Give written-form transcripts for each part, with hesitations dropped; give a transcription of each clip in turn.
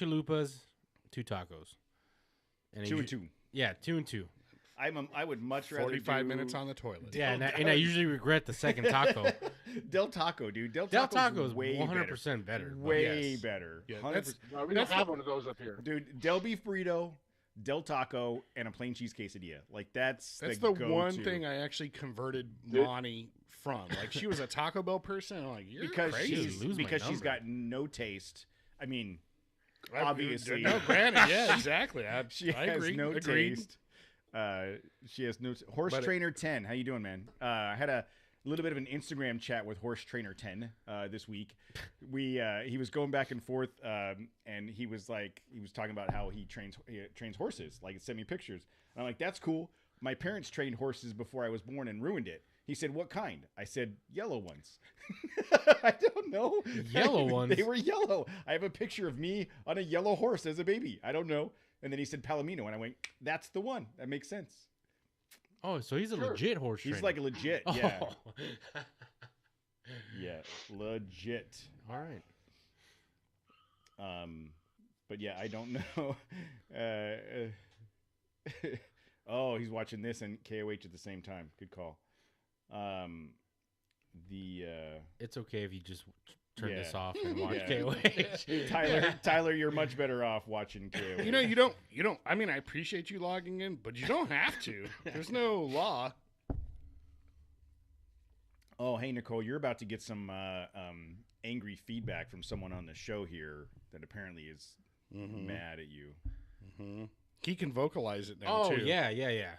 chalupas, 2 tacos. And 2 and 2. Yeah, 2 and 2. I would much rather 45 do minutes on the toilet. Yeah, and I usually regret the second taco. Del Taco, dude. Del Taco is way 100% better. Way better. Yeah, 100%. No, we don't have one of those up here. Dude, Del Beef Burrito, Del Taco, and a plain cheese quesadilla. Like, that's the go-to. one thing I actually converted Monty from. Like, she was a Taco Bell person. And I'm like, you're crazy. Because she's got no taste. I mean, obviously. No, granted, yeah, exactly. I has agree. no Agreed. taste. She has no Horse Trainer 10. How you doing, man? I had a little bit of an Instagram chat with Horse Trainer 10 this week. He was going back and forth, and he was talking about how he trains horses. Like, sent me pictures. And I'm like, that's cool. My parents trained horses before I was born and ruined it. He said, what kind? I said, yellow ones. I don't know. Yellow ones? They were yellow. I have a picture of me on a yellow horse as a baby. I don't know. And then he said Palomino, and I went, that's the one. That makes sense. Oh, so he's a legit horse trainer. He's like a legit, yeah. Oh. Yeah, legit. All right. But yeah, I don't know. Oh, he's watching this and KOH at the same time. Good call. It's okay if you just turn this off and watch Yeah. KOH. Tyler, you're much better off watching KOH. You don't, I mean, I appreciate you logging in, but you don't have to. There's no law. Oh, hey, Nicole, you're about to get some angry feedback from someone on the show here that apparently is mad at you. Mm-hmm. He can vocalize it now, too. Oh, yeah. Yeah,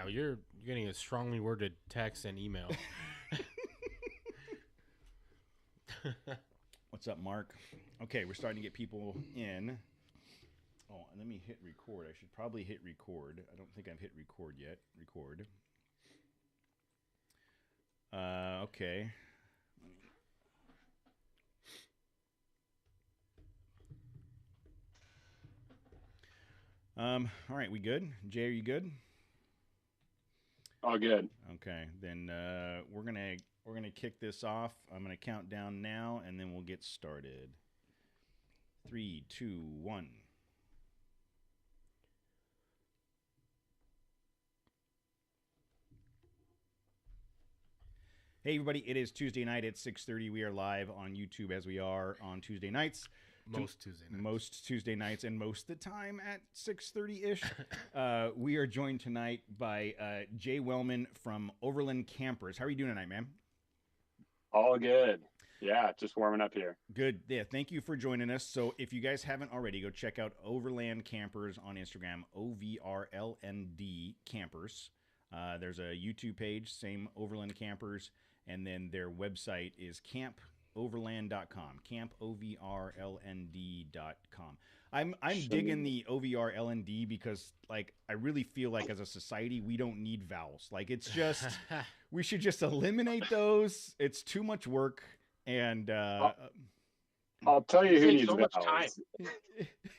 you're getting a strongly worded text and email. What's up, Mark? Okay, we're starting to get people in. Oh, and let me hit record. I should probably hit record. I don't think I've hit record yet. Record. Okay. All right, we good? Jay, are you good? All good. Okay, then we're gonna kick this off. I'm gonna count down now, and then we'll get started. 3, 2, 1. Hey everybody! It is Tuesday night at 6:30. We are live on YouTube as we are on Tuesday nights. Most Tuesday nights. Most Tuesday nights, and most of the time at 6:30-ish. We are joined tonight by Jay Wellman from OVRLND Campers. How are you doing tonight, man? All good. Yeah, just warming up here. Good. Yeah, thank you for joining us. So if you guys haven't already, go check out OVRLND Campers on Instagram, OVRLND Campers. There's a YouTube page, same OVRLND Campers, and then their website is campoverland.com, campoverlnd.com. I'm digging the OVRLND because, like, I really feel like as a society we don't need vowels. Like, it's just we should just eliminate those. It's too much work, and I'll tell you who needs so much vowels.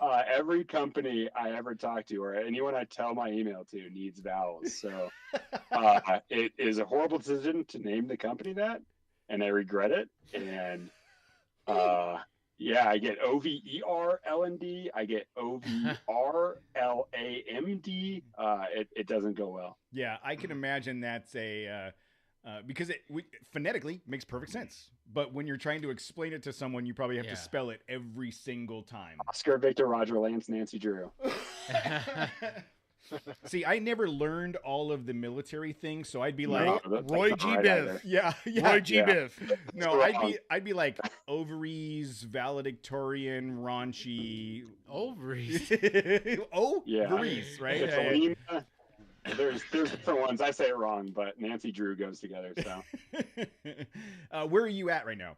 Every company I ever talk to or anyone I tell my email to needs vowels. So it is a horrible decision to name the company that, and I regret it. And yeah, I get OVERLND. I get OVRLAMD. It doesn't go well. Yeah, I can imagine that's a because it phonetically makes perfect sense. But when you're trying to explain it to someone, you probably have to spell it every single time. Oscar, Victor, Roger, Lance, Nancy, Drew. See, I never learned all of the military things, so I'd be like Roy G. Biv. Yeah. Roy G. Biv. No, I'd be like ovaries, valedictorian, raunchy, ovaries. Ovaries, right? Yeah. There's different ones. I say it wrong, but Nancy Drew goes together. So, where are you at right now?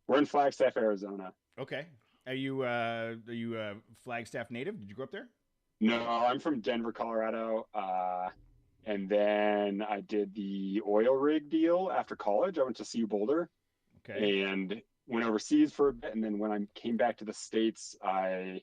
We're in Flagstaff, Arizona. Okay. Are you Flagstaff native? Did you grow up there? No, I'm from Denver, Colorado. And then I did the oil rig deal after college. I went to CU Boulder. Okay. And went overseas for a bit. And then when I came back to the States, I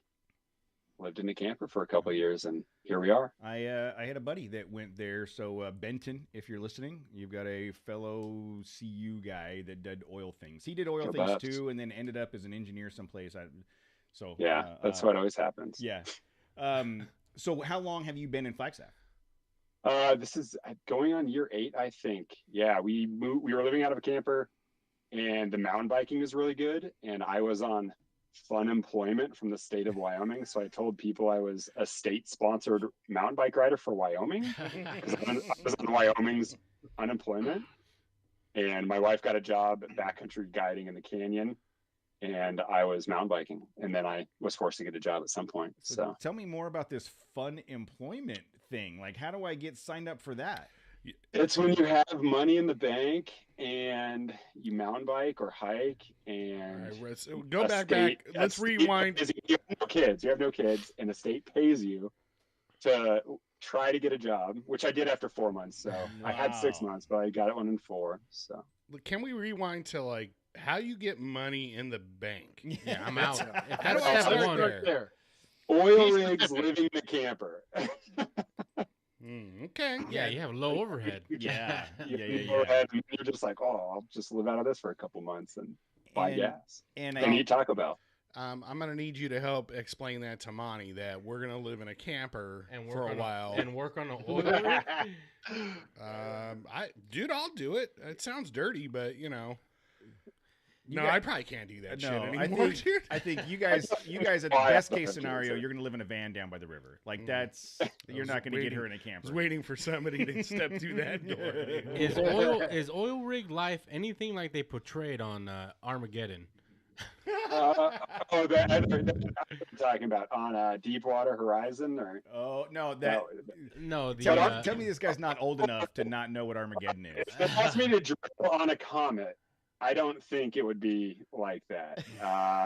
lived in a camper for a couple of years, and here we are. I had a buddy that went there. So Benton, if you're listening, you've got a fellow CU guy that did oil things. He did oil things too, and then ended up as an engineer someplace. So Yeah, that's what always happens. Yeah. So how long have you been in Flagstaff? This is going on year 8, I think. Yeah, we were living out of a camper, and the mountain biking is really good. And I was on fun employment from the state of Wyoming, so I told people I was a state-sponsored mountain bike rider for Wyoming because I was on Wyoming's unemployment. And my wife got a job backcountry guiding in the canyon, and I was mountain biking. And then I was forced to get a job at some point. So tell me more about this fun employment thing. Like, how do I get signed up for that? It's when you have money in the bank and you mountain bike or hike and go back. Let's rewind. You have no kids, and the state pays you to try to get a job, which I did after 4 months. So I had 6 months, but I got it in 4. So can we rewind to like how you get money in the bank? Yeah, I'm out. How do I start right there? Oil rigs, living in the camper. Okay. Yeah, you have low overhead. Yeah. Overhead, and you're just like, oh, I'll just live out of this for a couple months and buy gas and eat Taco Bell. I'm going to need you to help explain that to Monty, that we're going to live in a camper for a while. And work on an oil rig? I'll do it. It sounds dirty, but, I probably can't do that shit anymore, dude. I think you guys at the best case scenario, you're going to live in a van down by the river. Like you're not going to get her in a camper. I was waiting for somebody to step through that door. Is oil rig life anything like they portrayed on Armageddon? That I'm talking about on Deepwater Horizon, or tell me this guy's not old enough to not know what Armageddon is. If it asked me to drill on a comet, I don't think it would be like that.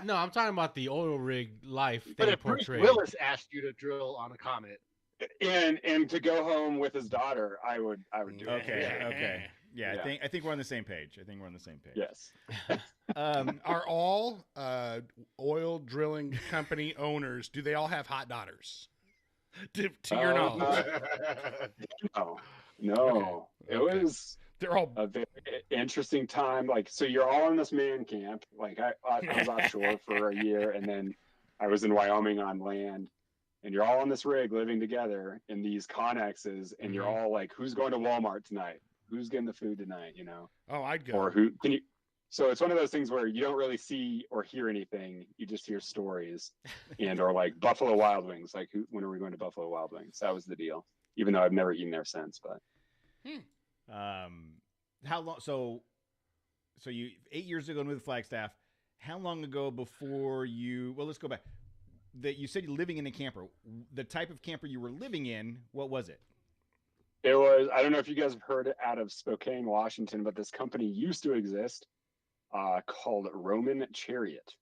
No, I'm talking about the oil rig life they but if portrayed. Bruce Willis asked you to drill on a comet, and to go home with his daughter, I would do it. Okay. Yeah, I think we're on the same page. Yes. Are all oil drilling company owners, do they all have hot daughters? To your knowledge? No. Okay. It was they're all a very interesting time. Like, so you're all in this man camp. Like I was offshore for a year, and then I was in Wyoming on land, and you're all on this rig living together in these connexes, and you're all like, who's going to Walmart tonight? Who's getting the food tonight? Oh, I'd go. Or who can you? So it's one of those things where you don't really see or hear anything. You just hear stories, or like Buffalo Wild Wings. Like, when are we going to Buffalo Wild Wings? That was the deal. Even though I've never eaten there since, but. How long? So you 8 years ago with Flagstaff. How long ago before you? Well, let's go back. That you said you're living in a camper. The type of camper you were living in, what was it? It was. I don't know if you guys have heard it out of Spokane, Washington, but this company used to exist called Roman Chariot,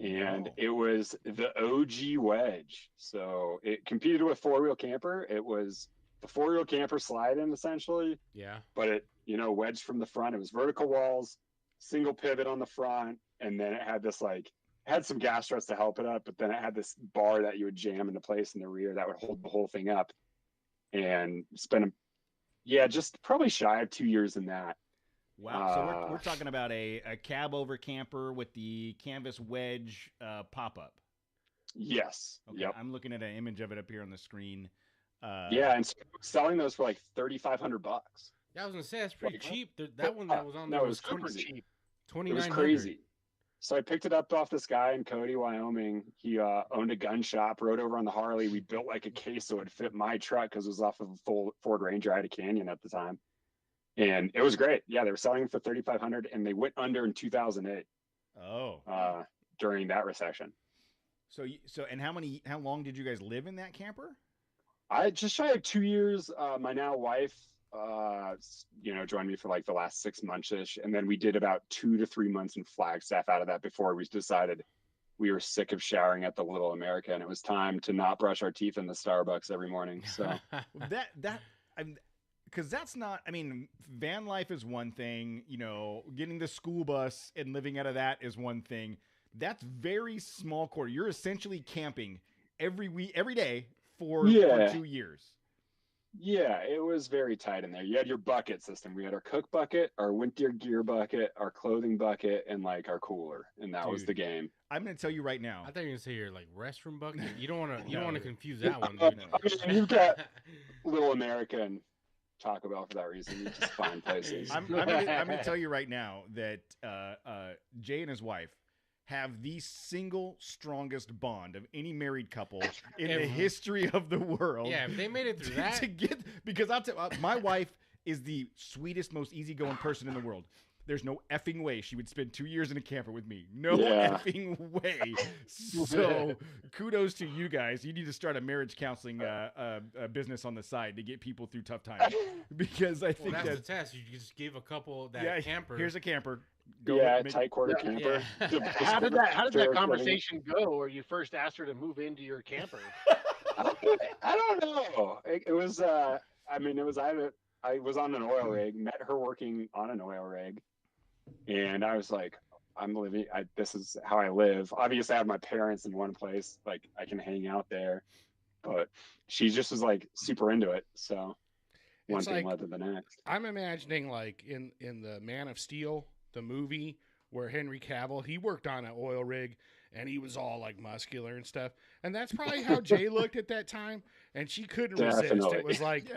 and it was the OG wedge. So it competed with four-wheel camper. It was the four-wheel camper slide-in essentially. Yeah. But it, wedged from the front. It was vertical walls, single pivot on the front, and then it had this had some gas struts to help it up, but then it had this bar that you would jam into place in the rear that would hold the whole thing up. And spent just probably shy of 2 years in that. Wow. So we're talking about a cab over camper with the canvas wedge pop-up. Yes. Okay. Yep. I'm looking at an image of it up here on the screen. And so selling those for like $3,500. Yeah, I was gonna say that's pretty cheap. That one that was on there it was super cheap. $2,900. It was crazy. So I picked it up off this guy in Cody, Wyoming. He owned a gun shop, rode over on the Harley. We built like a case so it would fit my truck because it was off of a full Ford Ranger. I had a Canyon at the time. And it was great. Yeah, they were selling them for $3,500, and they went under in 2008. Oh. During that recession. And how long did you guys live in that camper? I just shy of 2 years. My now wife, joined me for like the last 6 months-ish. And then we did about 2 to 3 months in Flagstaff out of that before we decided we were sick of showering at the Little America, and it was time to not brush our teeth in the Starbucks every morning. So because that's not, van life is one thing, getting the school bus and living out of that is one thing. That's very small quarter. You're essentially camping every day for 2 years. Yeah, it was very tight in there. You had your bucket system. We had our cook bucket, our winter gear bucket, our clothing bucket, and like our cooler, and that was Dude. the game. I'm going to tell you right now. I thought you were gonna say your like restroom bucket. You don't want to. You No. don't want to confuse that one, I dude. mean, you've got Little America and Taco Bell for that reason. You just find places. I'm gonna tell you right now that Jay and his wife have the single strongest bond of any married couple in the history of the world. Yeah, if they made it through that, to get, because I'll tell my wife is the sweetest, most easygoing person in the world. There's no effing way she would spend 2 years in a camper with me. No effing way. So kudos to you guys. You need to start a marriage counseling business on the side to get people through tough times. Because I think that's that the test. You just give a couple that camper. Here's a camper. Tight quarter camper. Yeah. How did that conversation go where you first asked her to move into your camper? I don't know. It was. I mean, it was. I was on an oil rig. Met her working on an oil rig, and I was like, "I'm living. This is how I live." Obviously, I have my parents in one place. Like, I can hang out there, but she just was like super into it. So one thing led to the next. I'm imagining like in the Man of Steel, the movie where Henry Cavill, he worked on an oil rig and he was all like muscular and stuff. And that's probably how Jay looked at that time. And she couldn't resist. It was like,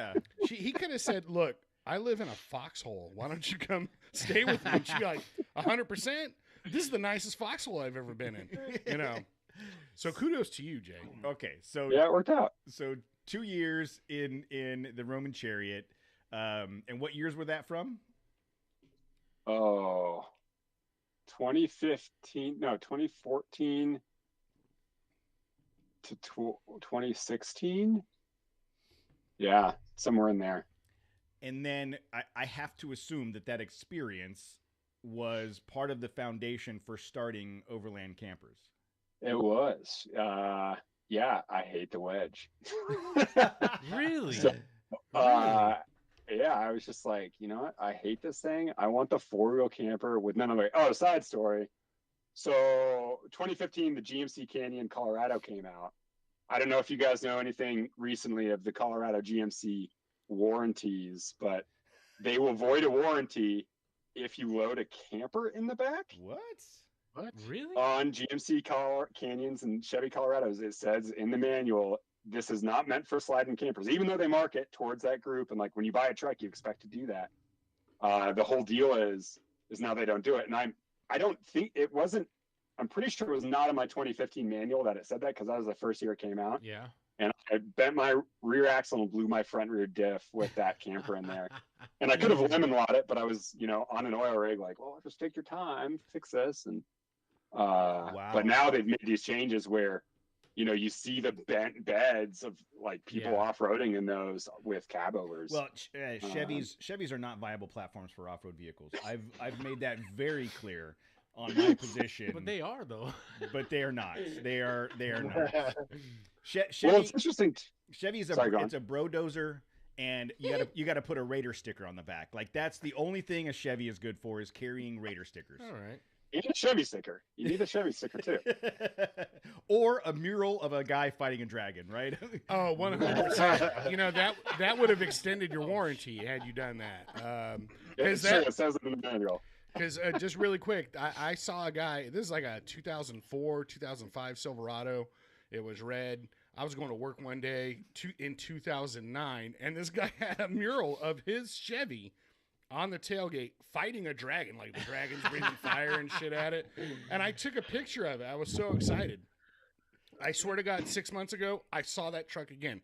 he could have said, look, I live in a foxhole. Why don't you come stay with me? And she'd be like, 100%. This is the nicest foxhole I've ever been in, you know? So kudos to you, Jay. Okay. So yeah, it worked out. So 2 years in the Roman chariot. And what years were that from? Oh, 2014 to 2016. Yeah, somewhere in there. And then I have to assume that experience was part of the foundation for starting Overland Campers. It was. Yeah, I hate the wedge. Really? So, yeah, I was just like, you know what? I hate this thing. I want the four-wheel camper with none of the. Oh, side story. So 2015, the GMC Canyon Colorado came out. I don't know if you guys know anything recently of the Colorado GMC warranties, but they will void a warranty if you load a camper in the back. What? Really? On GMC Canyons and Chevy Colorados, it says in the manual, this is not meant for sliding campers, even though they market towards that group. And like when you buy a truck, you expect to do that. The whole deal is now they don't do it. And I don't think it wasn't, I'm pretty sure it was not in my 2015 manual that it said that, because that was the first year it came out. Yeah. And I bent my rear axle and blew my front rear diff with that camper in there. And I could have lemon lawed it, but I was, on an oil rig, like, well, just take your time, fix this. And wow. But now they've made these changes where, you see the bent beds of like people off-roading in those with cab overs. Well, Chevys are not viable platforms for off-road vehicles. I've made that very clear on my position. But they are though. But they are not. They are not. Chevy, well, it's interesting. Chevy's it's a brodozer, and you got to put a Raider sticker on the back. Like that's the only thing a Chevy is good for, is carrying Raider stickers. All right. You need a Chevy sticker. You need a Chevy sticker too. Or a mural of a guy fighting a dragon, right? Oh, 100%. That would have extended your warranty had you done that. It says it in the manual. Because just really quick, I saw a guy. This is like a 2004, 2005 Silverado. It was red. I was going to work one day in 2009, and this guy had a mural of his Chevy on the tailgate fighting a dragon. Like the dragon's breathing fire and shit at it. And I took a picture of it. I was so excited. I swear to God, 6 months ago, I saw that truck again.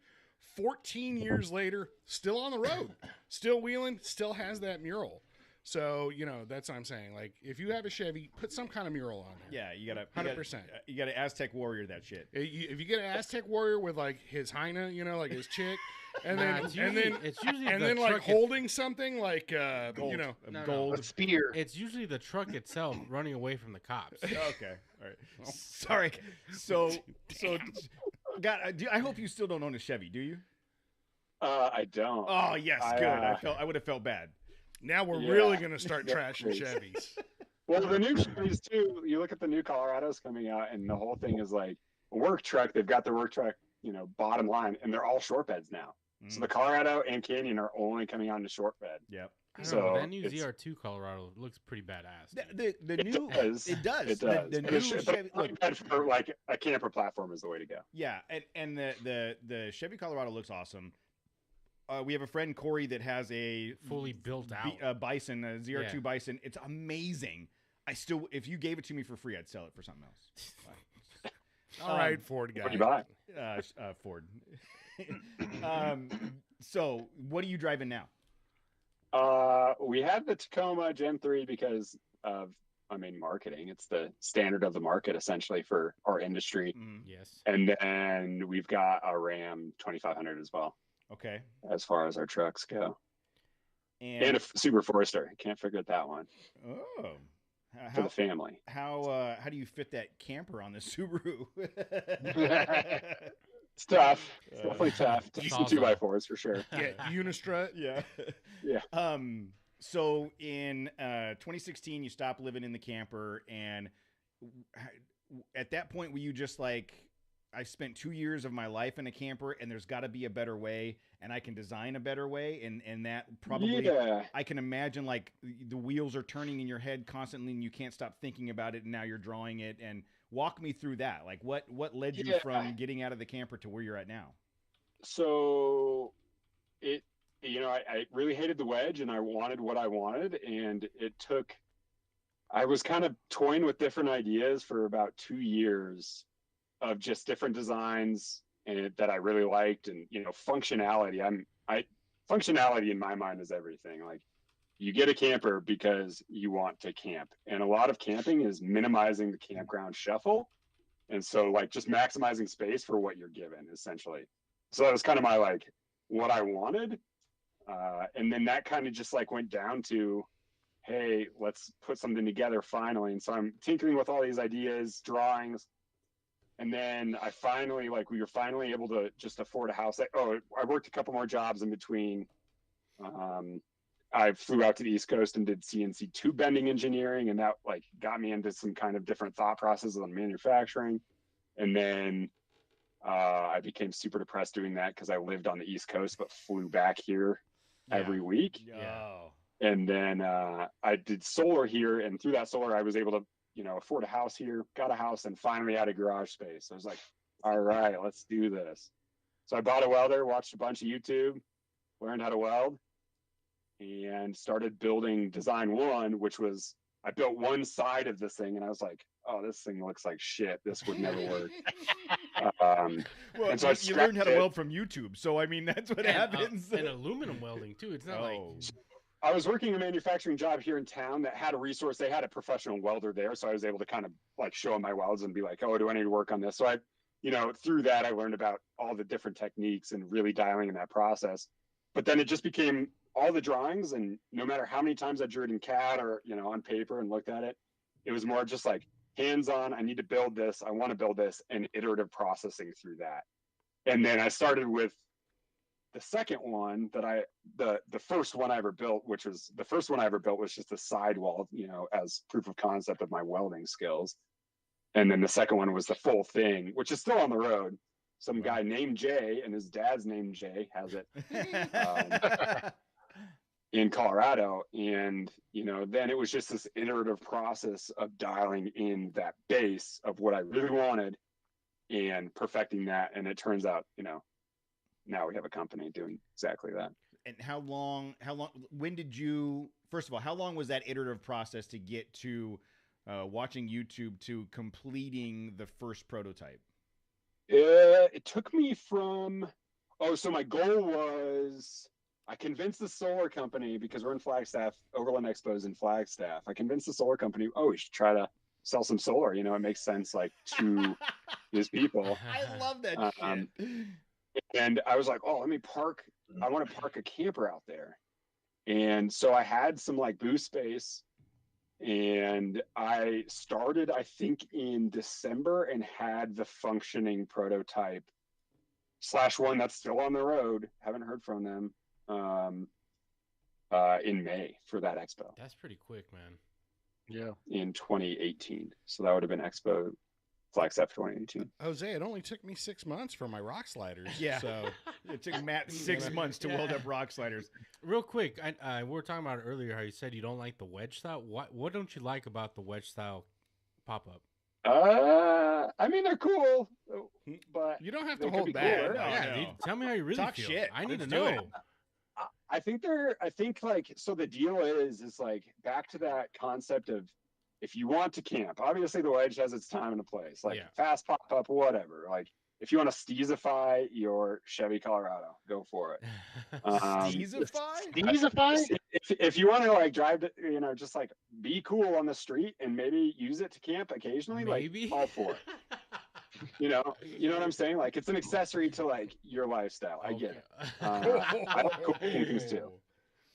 14 years later, still on the road, still wheeling, still has that mural. So, that's what I'm saying. Like, if you have a Chevy, put some kind of mural on there. Yeah, you got to 100%. You got to Aztec Warrior that shit. If you get an Aztec Warrior with like his hyena, like his chick, and then holding something like gold. Gold a spear. It's usually the truck itself running away from the cops. Okay, all right. Sorry. So, God, I hope you still don't own a Chevy. Do you? I don't. Oh yes, good. I would have felt bad. Now we're really going to start trashing Chevys. Well, the new Chevys too. You look at the new Colorados coming out, and the whole thing is like a work truck. They've got the work truck, bottom line, and they're all short beds now. So the Colorado and Canyon are only coming out in a short bed. Yep. I don't So know. That new it's- ZR2 Colorado looks pretty badass. dude. The It new does. it does. It does. The But new a Chevy, look, bed for like a camper platform is the way to go. yeah, and the Chevy Colorado looks awesome. We have a friend Corey that has a Fully built out. Bison, a ZR2 Yeah. Bison. It's amazing. I still, if you gave it to me for free, I'd sell it for something else. All right, Ford guy. What do you buy? Ford. So what are you driving now? We have the Tacoma Gen 3 because of, marketing. It's the standard of the market essentially for our industry. Mm, Yes. And then we've got a Ram 2500 as well, okay. as far as our trucks go. And, And a Super Forester. Can't forget that one oh, for the family. how do you fit that camper on the Subaru? It's tough. It's definitely tough. Decent Sawzall. 2x4s for sure. Yeah, Unistrut. Yeah. Yeah. So in 2016, you stopped living in the camper, and at that point, were you just like, I spent 2 years of my life in a camper, and there's got to be a better way, and I can design a better way, and that probably, Yeah. I can imagine like the wheels are turning in your head constantly, and you can't stop thinking about it, and now you're drawing it. And walk me through that. Like, what led you Yeah. from getting out of the camper to where you're at now? So I really hated the wedge and I wanted what I wanted. And I was kind of toying with different ideas for about 2 years of just different designs and that I really liked. And, functionality, functionality in my mind is everything. Like, you get a camper because you want to camp. And a lot of camping is minimizing the campground shuffle. And so like just maximizing space for what you're given essentially. So that was kind of my what I wanted. And then that kind of just went down to, hey, let's put something together finally. And so I'm tinkering with all these ideas, drawings. And then we were finally able to just afford a house. I worked a couple more jobs in between. I flew out to the East Coast and did CNC tube bending engineering, and that got me into some kind of different thought processes on manufacturing. And then I became super depressed doing that because I lived on the East Coast but flew back here every week. Oh. And then I did solar here, and through that solar, I was able to afford a house here, got a house, and finally had a garage space. So I was like, all right, let's do this. So I bought a welder, watched a bunch of YouTube, learned how to weld, and started building Design One, which was, I built one side of this thing and I was like, oh, this thing looks like shit. This would never work. Well, and so you learned how to scrapped it. weld from YouTube, so I mean that's what happens. And aluminum welding too. It's not I was working a manufacturing job here in town that had a resource. They had a professional welder there, so I was able to kind of show them my welds and be like, oh, do I need to work on this? So I, through that, I learned about all the different techniques and really dialing in that process. But then it just became all the drawings, and no matter how many times I drew it in CAD or on paper and looked at it, it was more just hands-on. I need to build this. I want to build this, and iterative processing through that. And then I started with the second one that the first one I ever built, which was the first one I ever built was just a sidewall, as proof of concept of my welding skills. And then the second one was the full thing, which is still on the road. Some guy named Jay, and his dad's named Jay, has it in Colorado. And, then it was just this iterative process of dialing in that base of what I really wanted and perfecting that. And it turns out, now we have a company doing exactly that. And how long, first of all, how long was that iterative process to get to watching YouTube to completing the first prototype? It took me so my goal was, I convinced the solar company, because we're in Flagstaff, OVRLND Expo's in Flagstaff. I convinced the solar company, we should try to sell some solar. It makes sense, to these people. I love that shit. And I was like, I want to park a camper out there. And so I had some booth space, and I started, I think, in December and had the functioning prototype /1 that's still on the road. Haven't heard from them in May for that expo. That's pretty quick, man. Yeah. In 2018. So that would have been Expo Flagstaff 2018. Jose, it only took me 6 months for my rock sliders. Yeah. So It took Matt 6 months to weld up rock sliders. Real quick, we were talking about it earlier how you said you don't like the wedge style. What don't you like about the wedge style pop up? I mean, they're cool, but you don't have they to could hold be back. cooler. No, Yeah, no. dude, tell me how you really Talk feel. shit. I need Let's to do know. it. I think like, so the deal is like back to that concept of, if you want to camp, obviously the wedge has its time and a place, like fast pop up, whatever. Like if you want to steezify your Chevy Colorado, go for it. Steezify? If you want to like drive to, just like be cool on the street and maybe use it to camp occasionally, Maybe. like all for it. You know what I'm saying? Like it's an accessory to like your lifestyle. I get it. I like cool things too.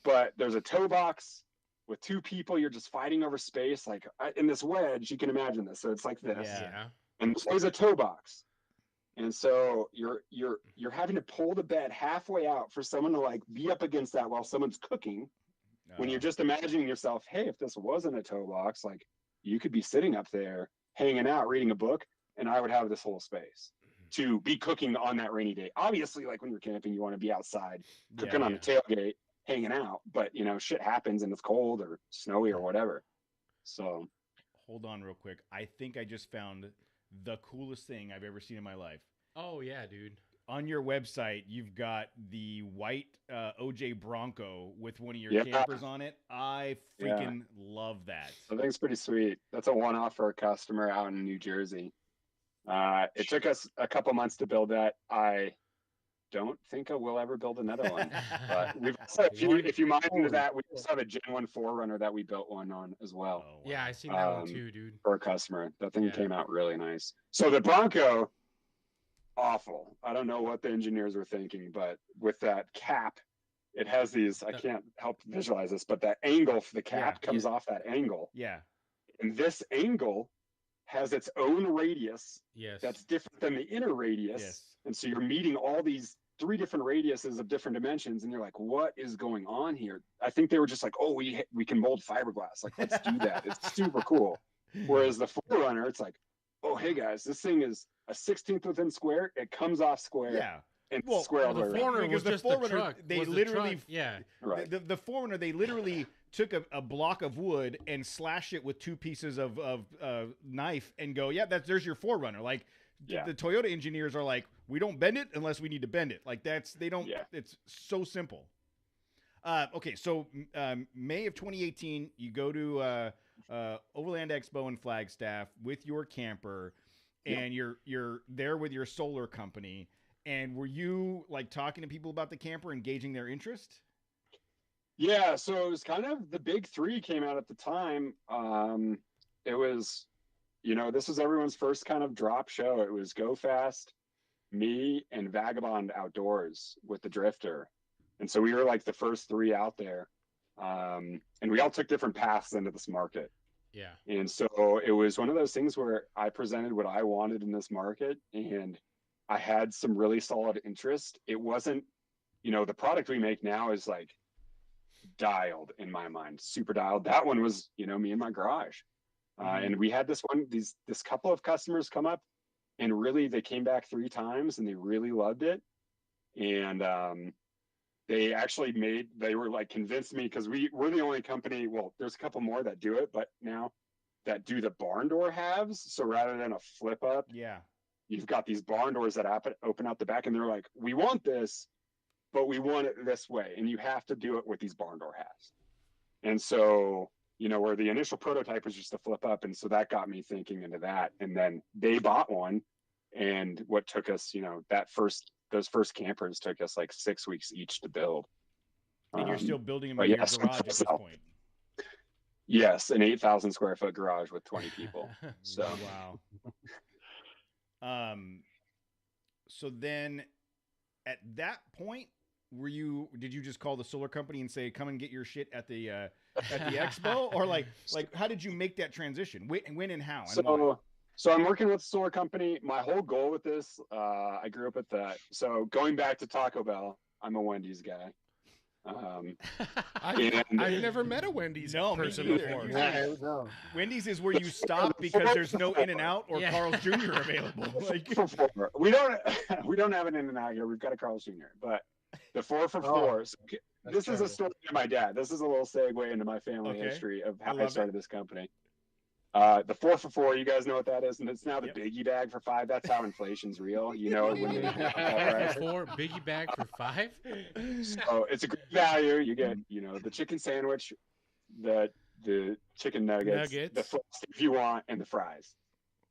But there's a toe box with two people. You're just fighting over space. Like in this wedge, you can imagine this. So it's like this, Yeah. and there's a toe box, and so you're having to pull the bed halfway out for someone to like be up against that while someone's cooking. When you're just imagining yourself, hey, if this wasn't a toe box, like you could be sitting up there hanging out, reading a book, and I would have this whole space to be cooking on that rainy day. Obviously, like when you're camping, you want to be outside cooking on the tailgate, hanging out, but shit happens and it's cold or snowy or whatever. So hold on real quick. I think I just found the coolest thing I've ever seen in my life. Oh yeah, dude. On your website, you've got the white OJ Bronco with one of your campers on it. I freaking love that. I think it's pretty sweet. That's a one-off for a customer out in New Jersey. It took us a couple months to build that. I don't think I will ever build another one. But we've also, if you mind into that, we also have a Gen 1 4Runner that we built one on as well. Oh, wow. Yeah, I seen that one too, dude. For a customer. That thing came out really nice. So the Bronco, awful. I don't know what the engineers were thinking, but with that cap, it has these, I can't help visualize this, but that angle for the cap comes off that angle. Yeah. And this angle has its own radius that's different than the inner radius. Yes. And so you're meeting all these 3 different radiuses of different dimensions, and you're like, what is going on here? I think they were just like, oh, we can mold fiberglass. Like, let's do that. It's super cool. Whereas the 4Runner, it's like, oh, hey guys, this thing is a 16th within square. It comes off square. Yeah. And square all the way around. Was just the truck. They literally, right. The 4Runner, they literally took a block of wood and slashed it with 2 pieces of knife and go, there's your 4Runner. Like the Toyota engineers are like, we don't bend it unless we need to bend it. Like it's so simple. Okay, so May of 2018, you go to Overland Expo in Flagstaff with your camper, and you're there with your solar company. And were you like talking to people about the camper, engaging their interest? Yeah, so it was kind of the big 3 came out at the time. It was, this was everyone's first kind of drop show. It was Go Fast, me, and Vagabond Outdoors with the Drifter. And so we were like the first 3 out there. And we all took different paths into this market. Yeah. And so it was one of those things where I presented what I wanted in this market, and I had some really solid interest. It wasn't, the product we make now is like dialed in my mind, super dialed. That one was, me in my garage. And we had this couple of customers come up, and really they came back 3 times and they really loved it. And they were like convinced me, because we're the only company, well, there's a couple more that do it, but now that do the barn door halves. So rather than a flip up, you've got these barn doors that open out the back, and they're like, we want this, but we want it this way, and you have to do it with these barn door halves. And so, where the initial prototype was just a flip up, and so that got me thinking into that. And then they bought one, and what took us, those first campers took us like 6 weeks each to build. And you're still building them in your garage at this point. Yes, an 8,000 square foot garage with 20 people. So wow. So then at that point, did you just call the solar company and say, come and get your shit at the expo? Or like how did you make that transition? When and how? And so I'm working with a solar company. My whole goal with this, I grew up at so going back to Taco Bell, I'm a Wendy's guy. I've never met a Wendy's person before. No. Wendy's is where you stop because there's no In-N-Out or Carl's Jr. available. Like, we don't have an In-N-Out here. We've got a Carl's Jr. But the 4 for $4. This is a story of my dad. This is a little segue into my family history of how I started this company. The 4 for $4, you guys know what that is, and it's now the biggie bag for $5. That's how inflation's real, you know. When you four biggie bag for $5. So it's a great value. You get, you know, the chicken sandwich, the chicken nuggets, the flips if you want, and the fries.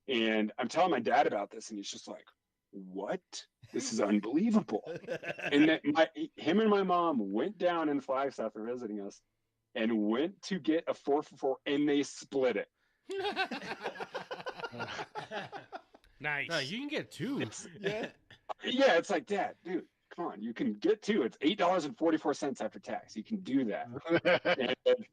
And I'm telling my dad about this, and he's just like, "What? This is unbelievable." And then him and my mom went down in Flagstaff for visiting us, and went to get a 4 for $4, and they split it. Nice. No, you can get 2. Yeah, it's like, Dad, dude, come on, you can get 2. It's $8.44 after tax. You can do that. And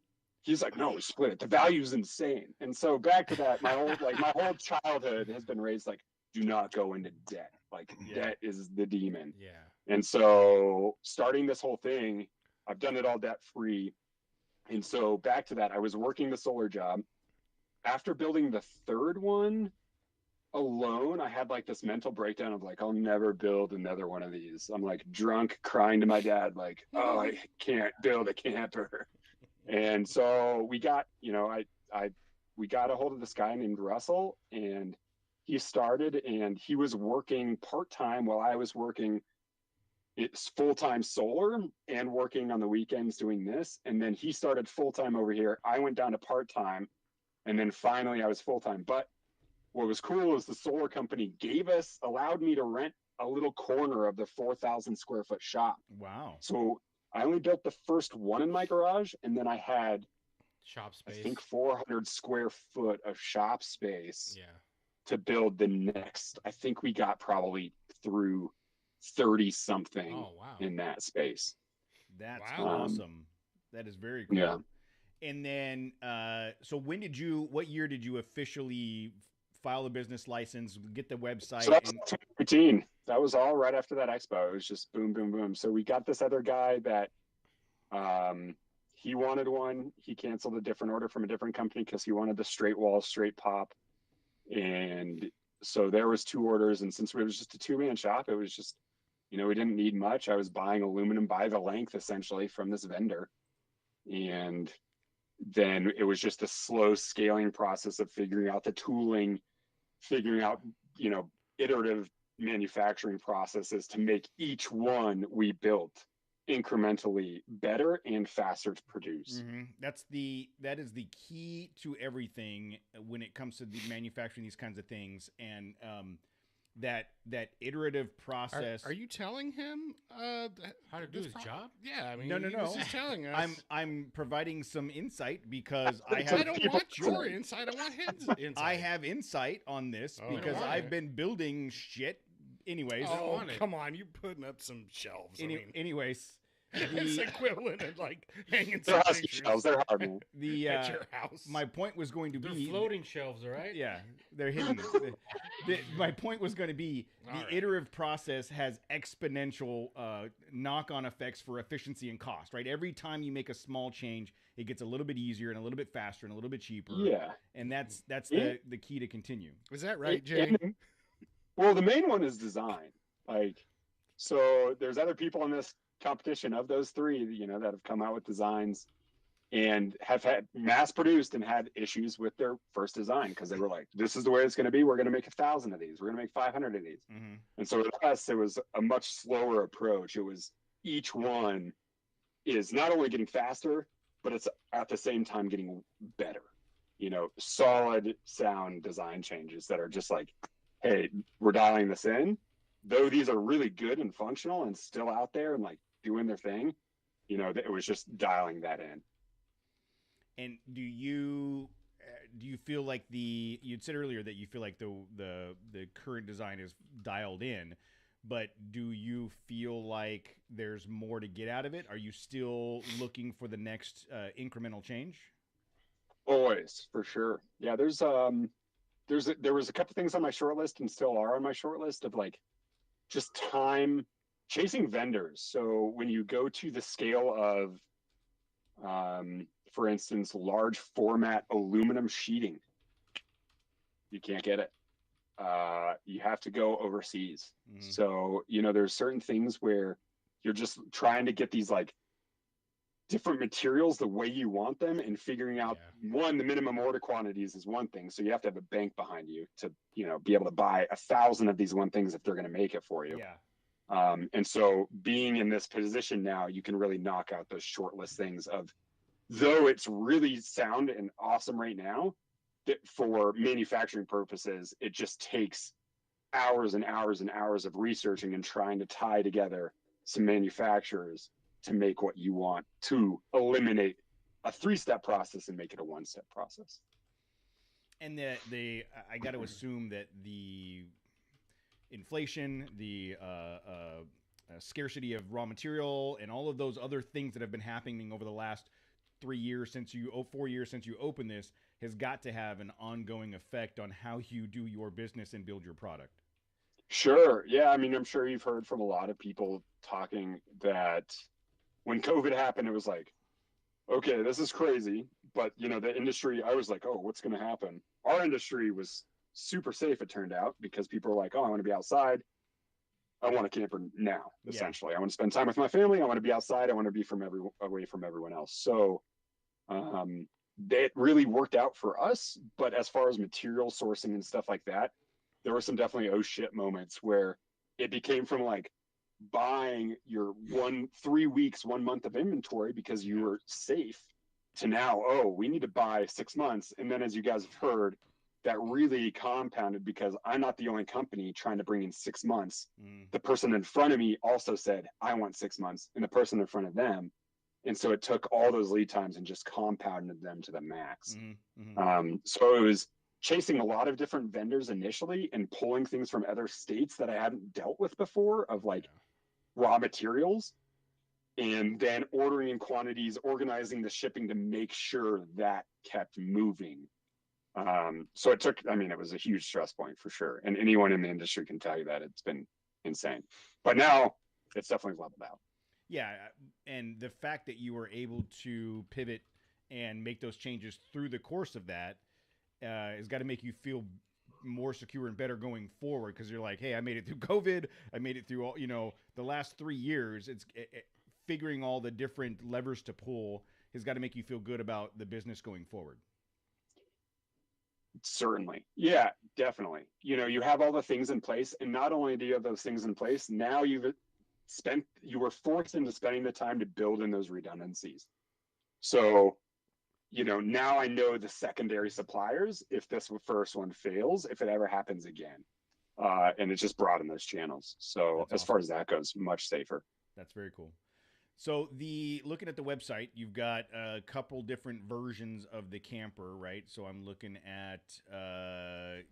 he's like, no, we split it. The value's insane. And so back to that, my whole childhood has been raised like, do not go into debt. Like debt is the demon. Yeah. And so starting this whole thing, I've done it all debt free. And so back to that, I was working the solar job. After building the 3rd one alone, I had like this mental breakdown of like, I'll never build another one of these. I'm like drunk crying to my dad, like, oh, I can't build a camper. And so we got, you know, we got a hold of this guy named Russell, and he started, and he was working part-time while I was working it's full-time solar and working on the weekends doing this. And then he started full-time over here. I went down to part-time. And then finally I was full-time. But what was cool is the solar company allowed me to rent a little corner of the 4,000 square foot shop. Wow. So I only built the first one in my garage, and then I had shop space. I think 400 square foot of shop space Yeah. to build the next. I think we got probably through 30 something in that space. That's awesome. That is very cool. Yeah. And then, so what year did you officially file a business license, get the website? So that's 2013. That was all right after that expo. It was just boom, boom, boom. So we got this other guy that he wanted one. He canceled a different order from a different company because he wanted the straight wall, straight pop. And so there was 2 orders. And since it was just a 2-man shop, it was just, you know, we didn't need much. I was buying aluminum by the length essentially from this vendor. And then it was just a slow scaling process of figuring out the tooling, figuring out, you know, iterative manufacturing processes to make each one we built incrementally better and faster to produce. Mm-hmm. That is the key to everything when it comes to the manufacturing these kinds of things. And that iterative process. Are you telling him how to do his job? Yeah, I mean, no. This is telling us. I'm providing some insight because I don't want your insight. I want his insight. I have insight on this because I've been building shit. Anyways, come on, you're putting up some shelves. Anyways. It's equivalent of like hanging some shelves. They're hard, man. At your house. My point was going to be floating shelves, all right? Yeah, they're hidden. My point was going to be the iterative process has exponential knock-on effects for efficiency and cost. Right, every time you make a small change, it gets a little bit easier and a little bit faster and a little bit cheaper. Yeah, and that's the key to continue. Is that right, Jay? Well, the main one is design. Like, so there's other people in this competition of those 3, you know, that have come out with designs and have had mass produced and had issues with their first design because they were like, this is the way it's going to be. We're going to make 1,000 of these. We're going to make 500 of these. Mm-hmm. And so with us, it was a much slower approach. It was each one is not only getting faster, but it's at the same time getting better, you know, solid sound design changes that are just like, hey, we're dialing this in. Though these are really good and functional and still out there and like doing their thing, you know, it was just dialing that in. And do you feel like you'd said earlier that you feel like the current design is dialed in, but do you feel like there's more to get out of it? Are you still looking for the next incremental change? Always, for sure. Yeah, there was a couple things on my short list and still are on my short list of like just time chasing vendors. So when you go to the scale of, for instance, large format aluminum sheeting, you can't get it. You have to go overseas. So, there's certain things where you're just trying to get these like different materials the way you want them, and figuring out the minimum order quantities is one thing. So you have to have a bank behind you to, be able to buy 1,000 of these one things if they're going to make it for you. Yeah. And so being in this position now, you can really knock out those short list things of, though it's really sound and awesome right now, that for manufacturing purposes, it just takes hours and hours and hours of researching and trying to tie together some manufacturers to make what you want, to eliminate a 3-step process and make it a 1-step process. And I got to assume that the inflation, the scarcity of raw material, and all of those other things that have been happening over the last 4 years since you opened this has got to have an ongoing effect on how you do your business and build your product. Sure. Yeah. I mean, I'm sure you've heard from a lot of people talking that when COVID happened, it was like, okay, this is crazy. But, the industry, I was like, oh, what's going to happen? Our industry was super safe, it turned out, because people are like, oh, I want to be outside. I want a camper now, essentially. I want to spend time with my family. I want to be outside. I want to be away from everyone else. So it really worked out for us. But as far as material sourcing and stuff like that, there were some definitely oh shit moments where it became from like buying your 3 weeks, 1 month of inventory because you were safe, to now, oh, we need to buy 6 months. And then, as you guys have heard, that really compounded because I'm not the only company trying to bring in 6 months. The person in front of me also said, I want 6 months, and the person in front of them. And so it took all those lead times and just compounded them to the max. So it was chasing a lot of different vendors initially and pulling things from other states that I hadn't dealt with before, of like raw materials, and then ordering in quantities, organizing the shipping to make sure that kept moving. So it was a huge stress point for sure. And anyone in the industry can tell you that it's been insane, but now it's definitely leveled out. Yeah. And the fact that you were able to pivot and make those changes through the course of that has got to make you feel more secure and better going forward. Cause you're like, hey, I made it through COVID. I made it through all, the last 3 years. It's figuring all the different levers to pull has got to make you feel good about the business going forward. Certainly. Yeah, definitely. You have all the things in place, and not only do you have those things in place, now you were forced into spending the time to build in those redundancies. So, now I know the secondary suppliers, if this first one fails, if it ever happens again, and it's just broadened those channels. So as far as that goes, much safer. That's very cool. So looking at the website, you've got a couple different versions of the camper, right? So I'm looking at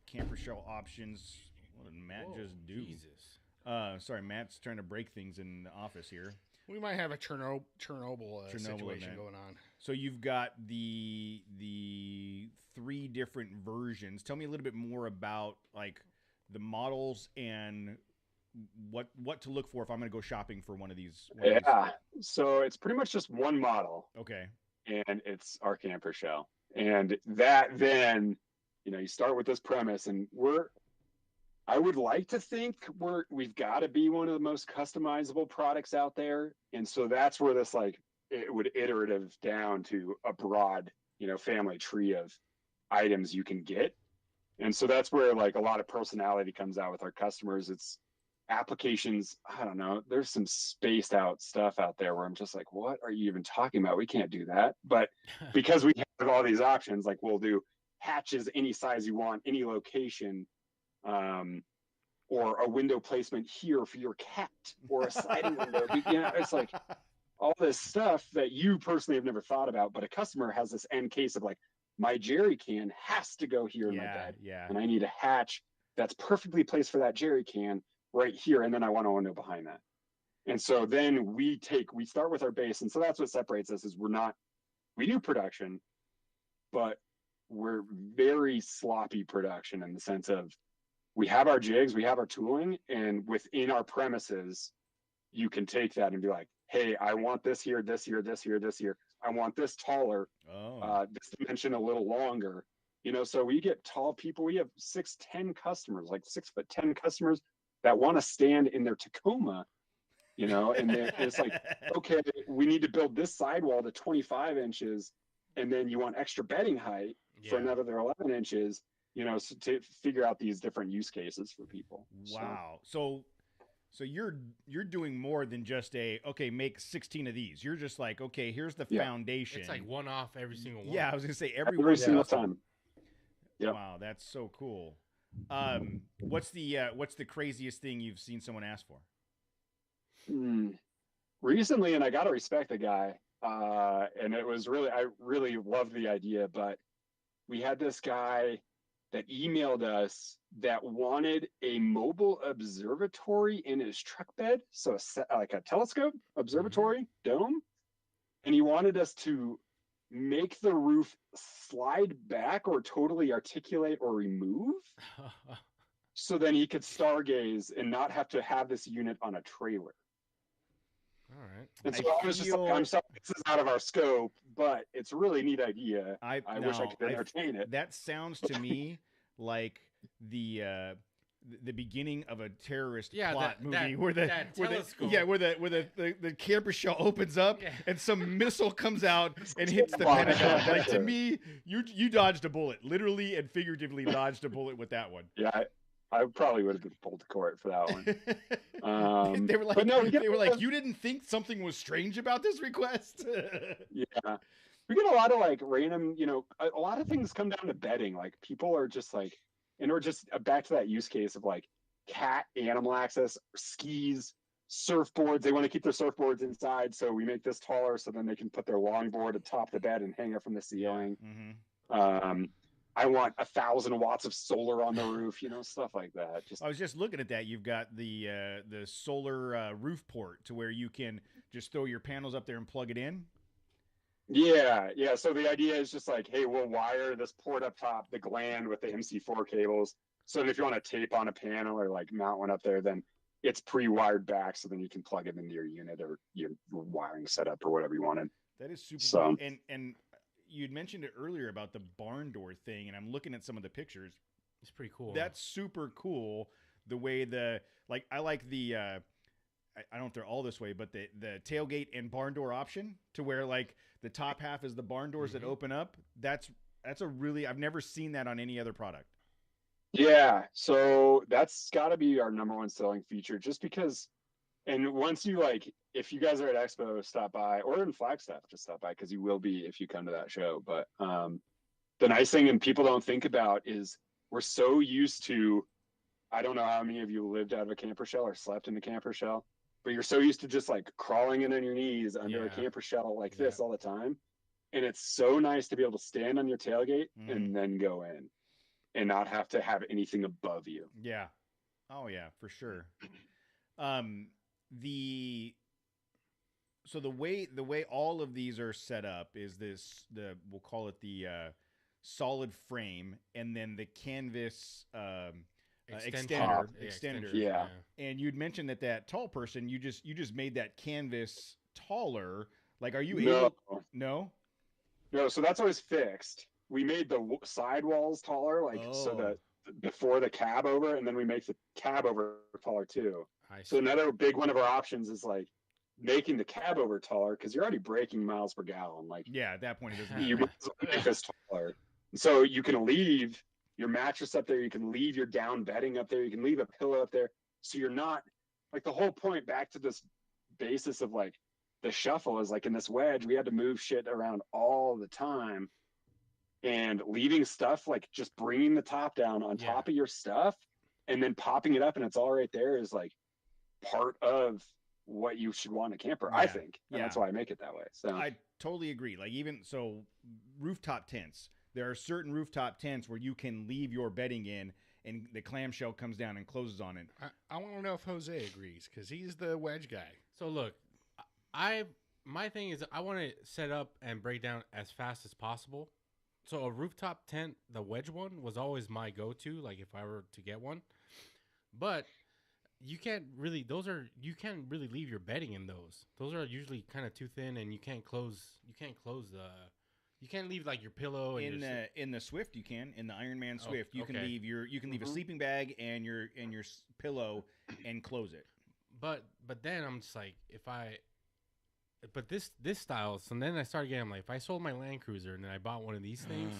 camper shell options. What did Matt just do? Jesus. Sorry, Matt's trying to break things in the office here. We might have a Chernobyl situation going on. So you've got the 3 different versions. Tell me a little bit more about like the models and what to look for if I'm going to go shopping for one of these. So it's pretty much just one model. Okay. And it's our camper shell. And that then, you start with this premise, and I would like to think we've got to be one of the most customizable products out there. And so that's where this, like, it would iterative down to a broad, family tree of items you can get. And so that's where like a lot of personality comes out with our customers. It's applications. I don't know. There's some spaced out stuff out there where I'm just like, what are you even talking about? We can't do that. But because we have all these options, like we'll do hatches any size you want, any location, or a window placement here for your cat, or a sliding window. It's like all this stuff that you personally have never thought about, but a customer has this end case of like, my jerry can has to go here in my bed, and I need a hatch that's perfectly placed for that jerry can right here, and then I want a window behind that. And so then we start with our base, and so that's what separates us. Is we do production, but we're very sloppy production in the sense of we have our jigs, we have our tooling, and within our premises, you can take that and be like, hey, I want this here, this here, this here, this here. I want this taller, this dimension a little longer. So we get tall people. We have 6'10" customers, like 6'10" customers that want to stand in their Tacoma, and it's like, okay, we need to build this sidewall to 25 inches, and then you want extra bedding height for another 11 inches, so to figure out these different use cases for people. Wow. So you're doing more than just make 16 of these. You're just like, okay, here's the foundation. It's like one off every single one. Yeah, I was gonna say every single time. Yep. Wow, that's so cool. What's the craziest thing you've seen someone ask for? Recently, and I gotta respect the guy. And it was I really loved the idea, but we had this guy that emailed us that wanted a mobile observatory in his truck bed. So like a telescope observatory dome. And he wanted us to make the roof slide back or totally articulate or remove. So then he could stargaze and not have to have this unit on a trailer. All right. And so I was just like, I'm sorry, this is out of our scope, but it's a really neat idea. I wish I could entertain it. That sounds to me like the beginning of a terrorist plot movie where the camper shell opens up and some missile comes out and hits the Pentagon. Like, to me, you dodged a bullet, literally and figuratively dodged a bullet with that one. Yeah. I probably would have been pulled to court for that one. They were like, they were like, you didn't think something was strange about this request? Yeah. We get a lot of like random, a lot of things come down to bedding. Like people are just like, and we're just back to that use case of like cat animal access, skis, surfboards. They want to keep their surfboards inside. So we make this taller so then they can put their longboard atop the bed and hang it from the ceiling. Mm-hmm. I want 1,000 watts of solar on the roof, stuff like that. I was just looking at that. You've got the solar roof port to where you can just throw your panels up there and plug it in. Yeah. So the idea is just like, hey, we'll wire this port up top, the gland with the MC4 cables. So that if you want to tape on a panel or like mount one up there, then it's pre-wired back. So then you can plug it into your unit or your wiring setup or whatever you wanted. That is super cool. And you'd mentioned it earlier about the barn door thing, and I'm looking at some of the pictures. It's pretty cool. That's super cool. The way I like the, I don't know if they're all this way, but the tailgate and barn door option to where like the top half is the barn doors that open up. That's I've never seen that on any other product. Yeah. So that's gotta be our number one selling feature just because, and once you if you guys are at Expo, stop by, or in Flagstaff, just stop by because you will be if you come to that show. But the nice thing, and people don't think about, is we're so used to, I don't know how many of you lived out of a camper shell or slept in a camper shell, but you're so used to just like crawling in on your knees under a camper shell like this all the time. And it's so nice to be able to stand on your tailgate and then go in and not have to have anything above you. Yeah. Oh yeah, for sure. So the way all of these are set up is we'll call it the solid frame, and then the canvas extender. Yeah. And you'd mentioned that tall person, you just made that canvas taller. Like, are you able? No. So that's always fixed. We made the side walls taller, so that before the cab over, and then we make the cab over taller too. So another big one of our options is like making the cab over taller because you're already breaking miles per gallon. Like, yeah, at that point it doesn't. You might as well make this taller. So you can leave your mattress up there. You can leave your down bedding up there. You can leave a pillow up there. So you're not like, the whole point back to this basis of like the shuffle is like in this wedge, we had to move shit around all the time, and leaving stuff, like just bringing the top down on top of your stuff and then popping it up and it's all right there is like part of what you should want in a camper, I think. And that's why I make it that way. So I totally agree. Like, even so, rooftop tents, there are certain rooftop tents where you can leave your bedding in and the clamshell comes down and closes on it. I want to know if Jose agrees because he's the wedge guy. So look, my thing is I want to set up and break down as fast as possible. So a rooftop tent, the wedge one, was always my go-to, like if I were to get one. But you can't really you can't really leave your bedding in those. Those are usually kind of too thin, and you can't close the. You can't leave like your pillow and in the Swift you can. In the Ironman Swift, you can okay. leave a sleeping bag and your pillow and close it. But then I'm just like, but this style. So then I started getting like, if I sold my Land Cruiser and then I bought one of these things,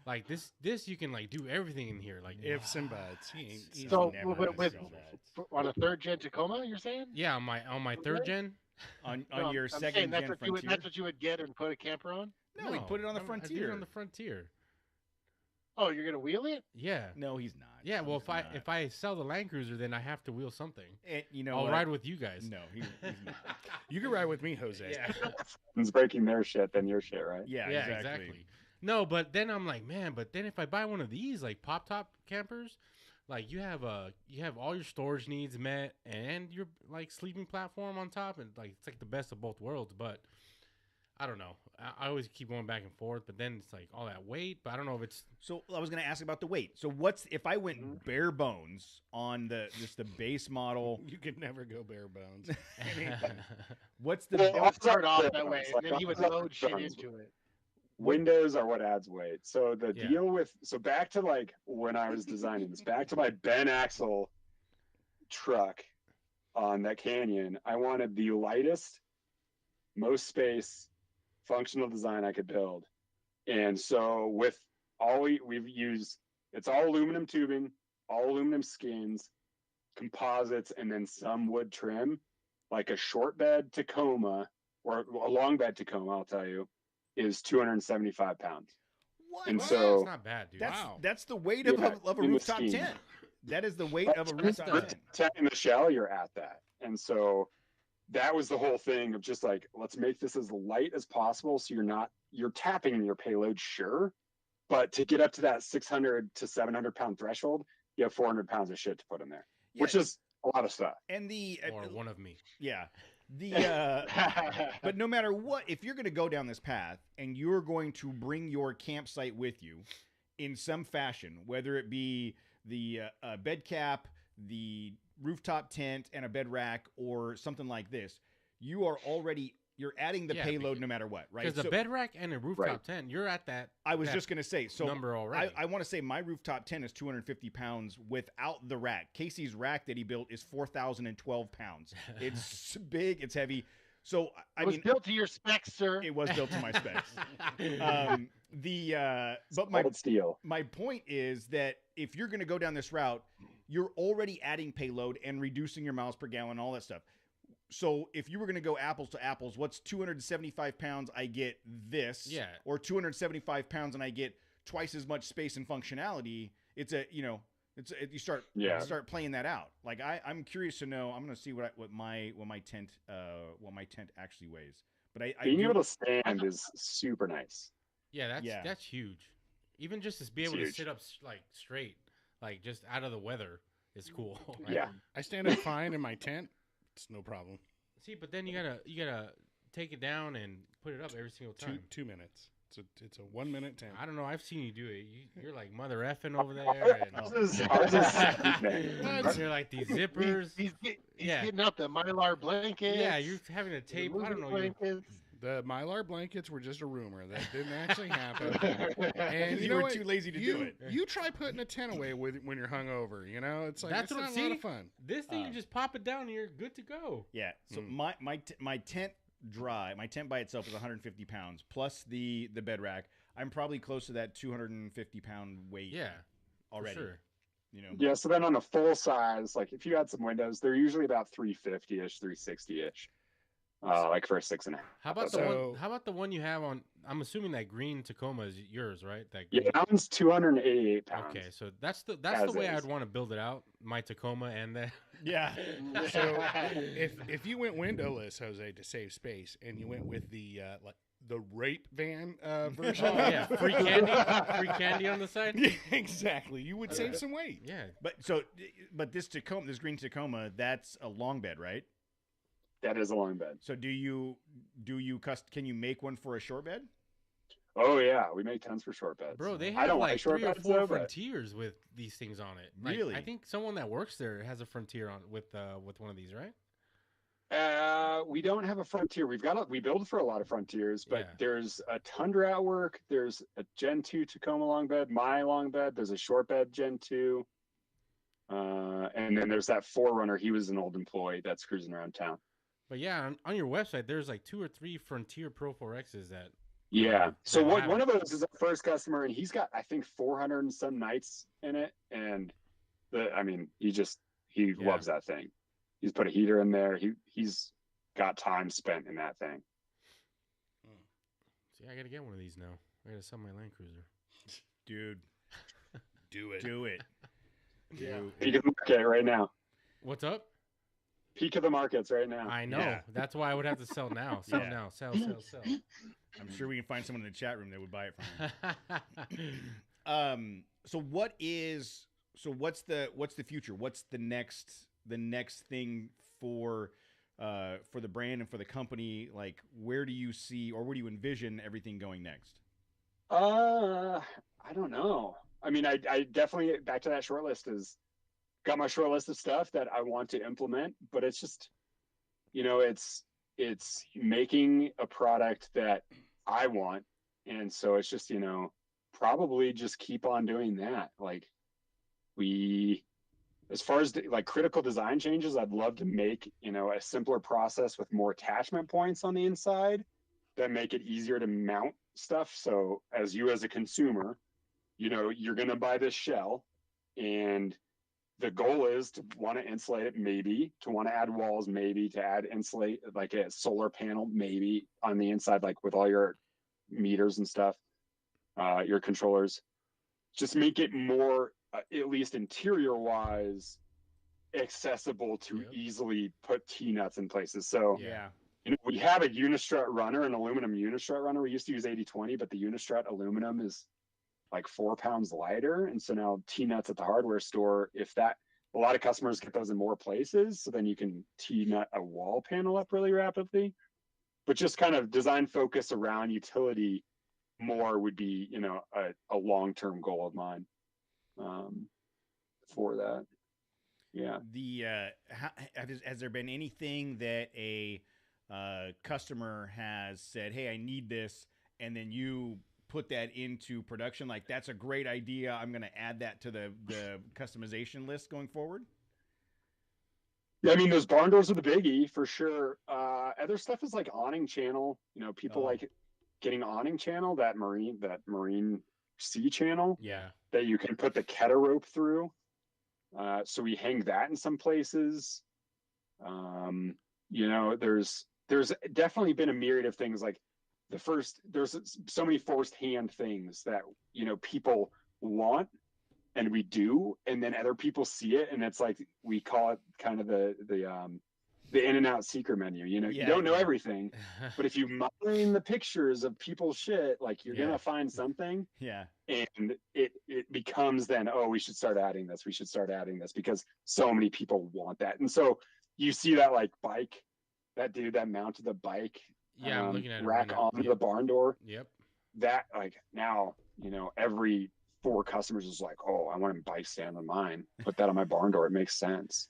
like this you can like do everything in here, like Ifs and buts. He's So never with, gonna sell that. on a third gen Tacoma, you're saying? yeah, on my third gen. On No, your I'm saying second that's gen what Frontier. that's what you would get and put a camper on. No, he put it on the I did Frontier. it on the Frontier. Oh, you're gonna wheel it? Yeah. No, he's not. Yeah, well, He's not. if I sell the Land Cruiser, then I have to wheel something. And you know I'll what? ride with you guys. No, he's not. You can ride with me, Jose. Yeah. It's breaking their shit than your shit, right? Yeah, Yeah, exactly. No, but then I'm like, man, but then if I buy one of these like pop top campers, like you have all your storage needs met and your like sleeping platform on top, and like it's like the best of both worlds. But I don't know. I always keep going back and forth, but then it's like all that weight. But I don't know if it's So I was going to ask about the weight. So if I went bare bones on just the base model? You could never go bare bones. What's the Well, It would start off Like, that way, and then he would like, load shit like, into it. Windows are what adds weight. So the Yeah. deal with back to like when I was designing this, back to my Ben Axle truck on that Canyon, I wanted the lightest, most space, functional design I could build. And so with we've used, it's all aluminum tubing, all aluminum skins, composites, and then some wood trim, like a short bed Tacoma or a long bed Tacoma, I'll tell you, is 275 pounds. what? And Well, so it's not bad, dude. That's the weight Yeah, of a in the rooftop scheme. tent. That is the weight of a rooftop tent. In the shell, you're at that. And so that was the whole thing of just like, let's make this as light as possible. So you're tapping in your payload, sure. But to get up to that 600 to 700 pound threshold, you have 400 pounds of shit to put in there, which is a lot of stuff. And the or one of me. yeah. But no matter what, if you're going to go down this path and you're going to bring your campsite with you in some fashion, whether it be the bed cap, the rooftop tent, and a bed rack, or something like this, you're adding the Yeah, payload no matter what, right? Because the So bed rack and a rooftop Right. tent, you're at that. I was that just going to say, so number already. I want to say my rooftop tent is 250 pounds without the rack. Casey's rack that he built is 4,012 pounds. It's big, it's heavy. So I It was mean, built to your specs, sir. it was built to my specs. But Solid steel. my point is that if you're going to go down this route, you're already adding payload and reducing your miles per gallon, all that stuff. So if you were going to go apples to apples, what's 275 pounds? I get this. Yeah. Or 275 pounds and I get twice as much space and functionality. You start playing that out. Like I'm curious to know. I'm going to see what my tent actually weighs. But Being able to stand is super nice. Yeah, Yeah. that's huge. Even just to be It's able to huge. sit up like straight, like just out of the weather, is cool. right? Yeah. I stand up fine in my tent. It's no problem. See, but then you gotta take it down and put it up every single time. 2 minutes. It's a 1 minute tent. I don't know. I've seen you do it. You're like mother effing over there, and Ours is you're like these zippers. He's Yeah. getting out the Mylar blankets. Yeah, you're having a the tape. I don't know. movie You, blankets. The Mylar blankets were just a rumor. That didn't actually happen. And you know were what? too lazy to do it. You try putting a tent away when you're hungover. You know, it's like That's it's what- not a see? lot of fun. this thing, you just pop it down, and you're good to go. Yeah. So Mm. my tent my tent by itself is 150 pounds plus the bed rack. I'm probably close to that 250 pound weight. Yeah, for already. sure. You know. Yeah, so then on a full size, like if you had some windows, they're usually about 350-ish, 360-ish. Like for a 6.5. How about the So- one? How about the one you have on? I'm assuming that green Tacoma is yours, right? That Yeah, green. that one's 288 pounds. Okay, so that's the As way is. I'd want to build it out. My Tacoma and that. Yeah. So if you went windowless, Jose, to save space, and you went with the the rape van version, Oh yeah, free candy on the side. Yeah, exactly, you would save some weight. Yeah, But this green Tacoma, that's a long bed, right? That is a long bed. So can you make one for a short bed? Oh yeah, we make tons for short beds. Bro, they I have don't like short 3 or beds 4 though, but Frontiers with these things on it. Like, Really? I think someone that works there has a Frontier on with one of these, right? we don't have a Frontier. We build for a lot of Frontiers, but Yeah. there's a Tundra at work. There's a Gen 2 Tacoma long bed, my long bed. There's a short bed Gen 2. And then there's that Forerunner. He was an old employee that's cruising around town. But yeah, on your website, there's like 2 or 3 Frontier Pro 4Xs that. Yeah. So that one have of those is our first customer, and he's got I think 400 and some nights in it, and he loves that thing. He's put a heater in there. He's got time spent in that thing. See, I gotta get one of these now. I gotta sell my Land Cruiser. Dude, Do it. do it. Yeah. Peak of the market right now. What's up? Peak of the markets right now. I know. Yeah. That's why I would have to sell now. Sell Yeah. now. Sell. I'm sure we can find someone in the chat room that would buy it from him. So what's the future? What's the next thing for the brand and for the company? Like, where do you see, or where do you envision everything going next? I don't know. I mean, I definitely, back to that short list, is got my short list of stuff that I want to implement, but it's just, it's making a product that I want. And so it's just, probably just keep on doing that. Like as far as like critical design changes, I'd love to make, a simpler process with more attachment points on the inside that make it easier to mount stuff. So as a consumer, you're going to buy this shell, and the goal is to want to insulate it, maybe to want to add walls, maybe to add insulate, like a solar panel, maybe on the inside, like with all your meters and stuff, your controllers. Just make it more, at least interior wise, accessible to easily put T-nuts in places. So Yeah. we have a unistrut runner, an aluminum unistrut runner. We used to use 80/20, but the unistrut aluminum is like 4 pounds lighter. And so now T-nuts at the hardware store, a lot of customers get those in more places, so then you can T-nut a wall panel up really rapidly. But just kind of design focus around utility more would be, a long-term goal of mine for that. Yeah. Has there been anything that a customer has said, "Hey, I need this," and then you put that into production? Like, that's a great idea, I'm going to add that to the customization list going forward? Yeah, I mean, those barn doors are the biggie for sure. Other stuff is like awning channel. People like getting awning channel, that marine sea channel. Yeah. That you can put the Keta rope through. So we hang that in some places. There's definitely been a myriad of things. Like there's so many forced hand things that, people want, and we do, and then other people see it, and it's like, we call it kind of the in and out secret menu. You don't know everything, but if you mine the pictures of people's shit, like, you're gonna find something. Yeah. And it becomes then, oh, we should start adding this, because so many people want that. And so you see that, like, bike, that dude that mounted the bike I'm looking at it rack right now. onto the barn door. Yep. That, like, now, every 4 customers is like, oh, I want a bike stand on mine. Put that on my barn door. It makes sense.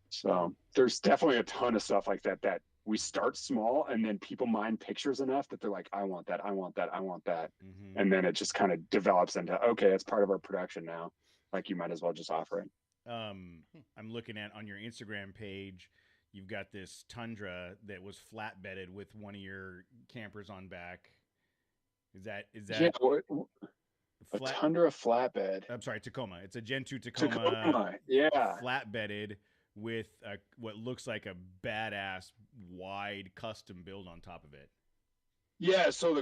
So there's definitely a ton of stuff like that we start small, and then people mine pictures enough that they're like, I want that. Mm-hmm. And then it just kind of develops into, okay, it's part of our production now. Like, you might as well just offer it. I'm looking at, on your Instagram page, you've got this Tundra that was flat bedded with one of your campers on back. Is that a Tundra flatbed? I'm sorry, Tacoma. It's a Gen 2 Tacoma. Flat bedded with what looks like a badass wide custom build on top of it. Yeah, so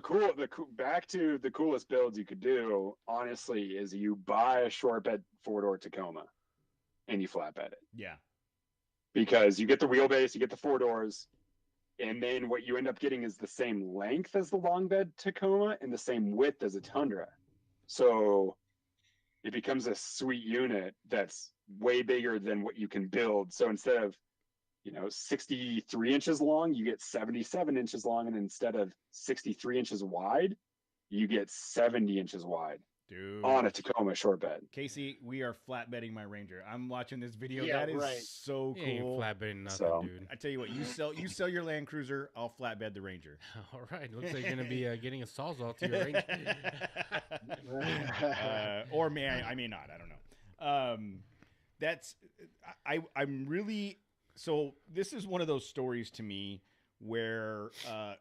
back to the coolest builds you could do, honestly, is you buy a short bed 4-door Tacoma and you flatbed it. Yeah. Because you get the wheelbase, you get the 4 doors, and then what you end up getting is the same length as the long bed Tacoma and the same width as a Tundra. So it becomes a sweet unit that's way bigger than what you can build. So instead of 63 inches long, you get 77 inches long, and instead of 63 inches wide, you get 70 inches wide Dude. on a Tacoma short bed. Casey, we are flatbedding my Ranger. I'm watching this video. Yeah, that is right. so You ain't cool. flatbedding nothing, So- dude. I tell you what, you sell your Land Cruiser, I'll flatbed the Ranger. All right, looks like you're gonna be getting a Sawzall to your range. Or I may not. I don't know. I'm really, so this is one of those stories to me where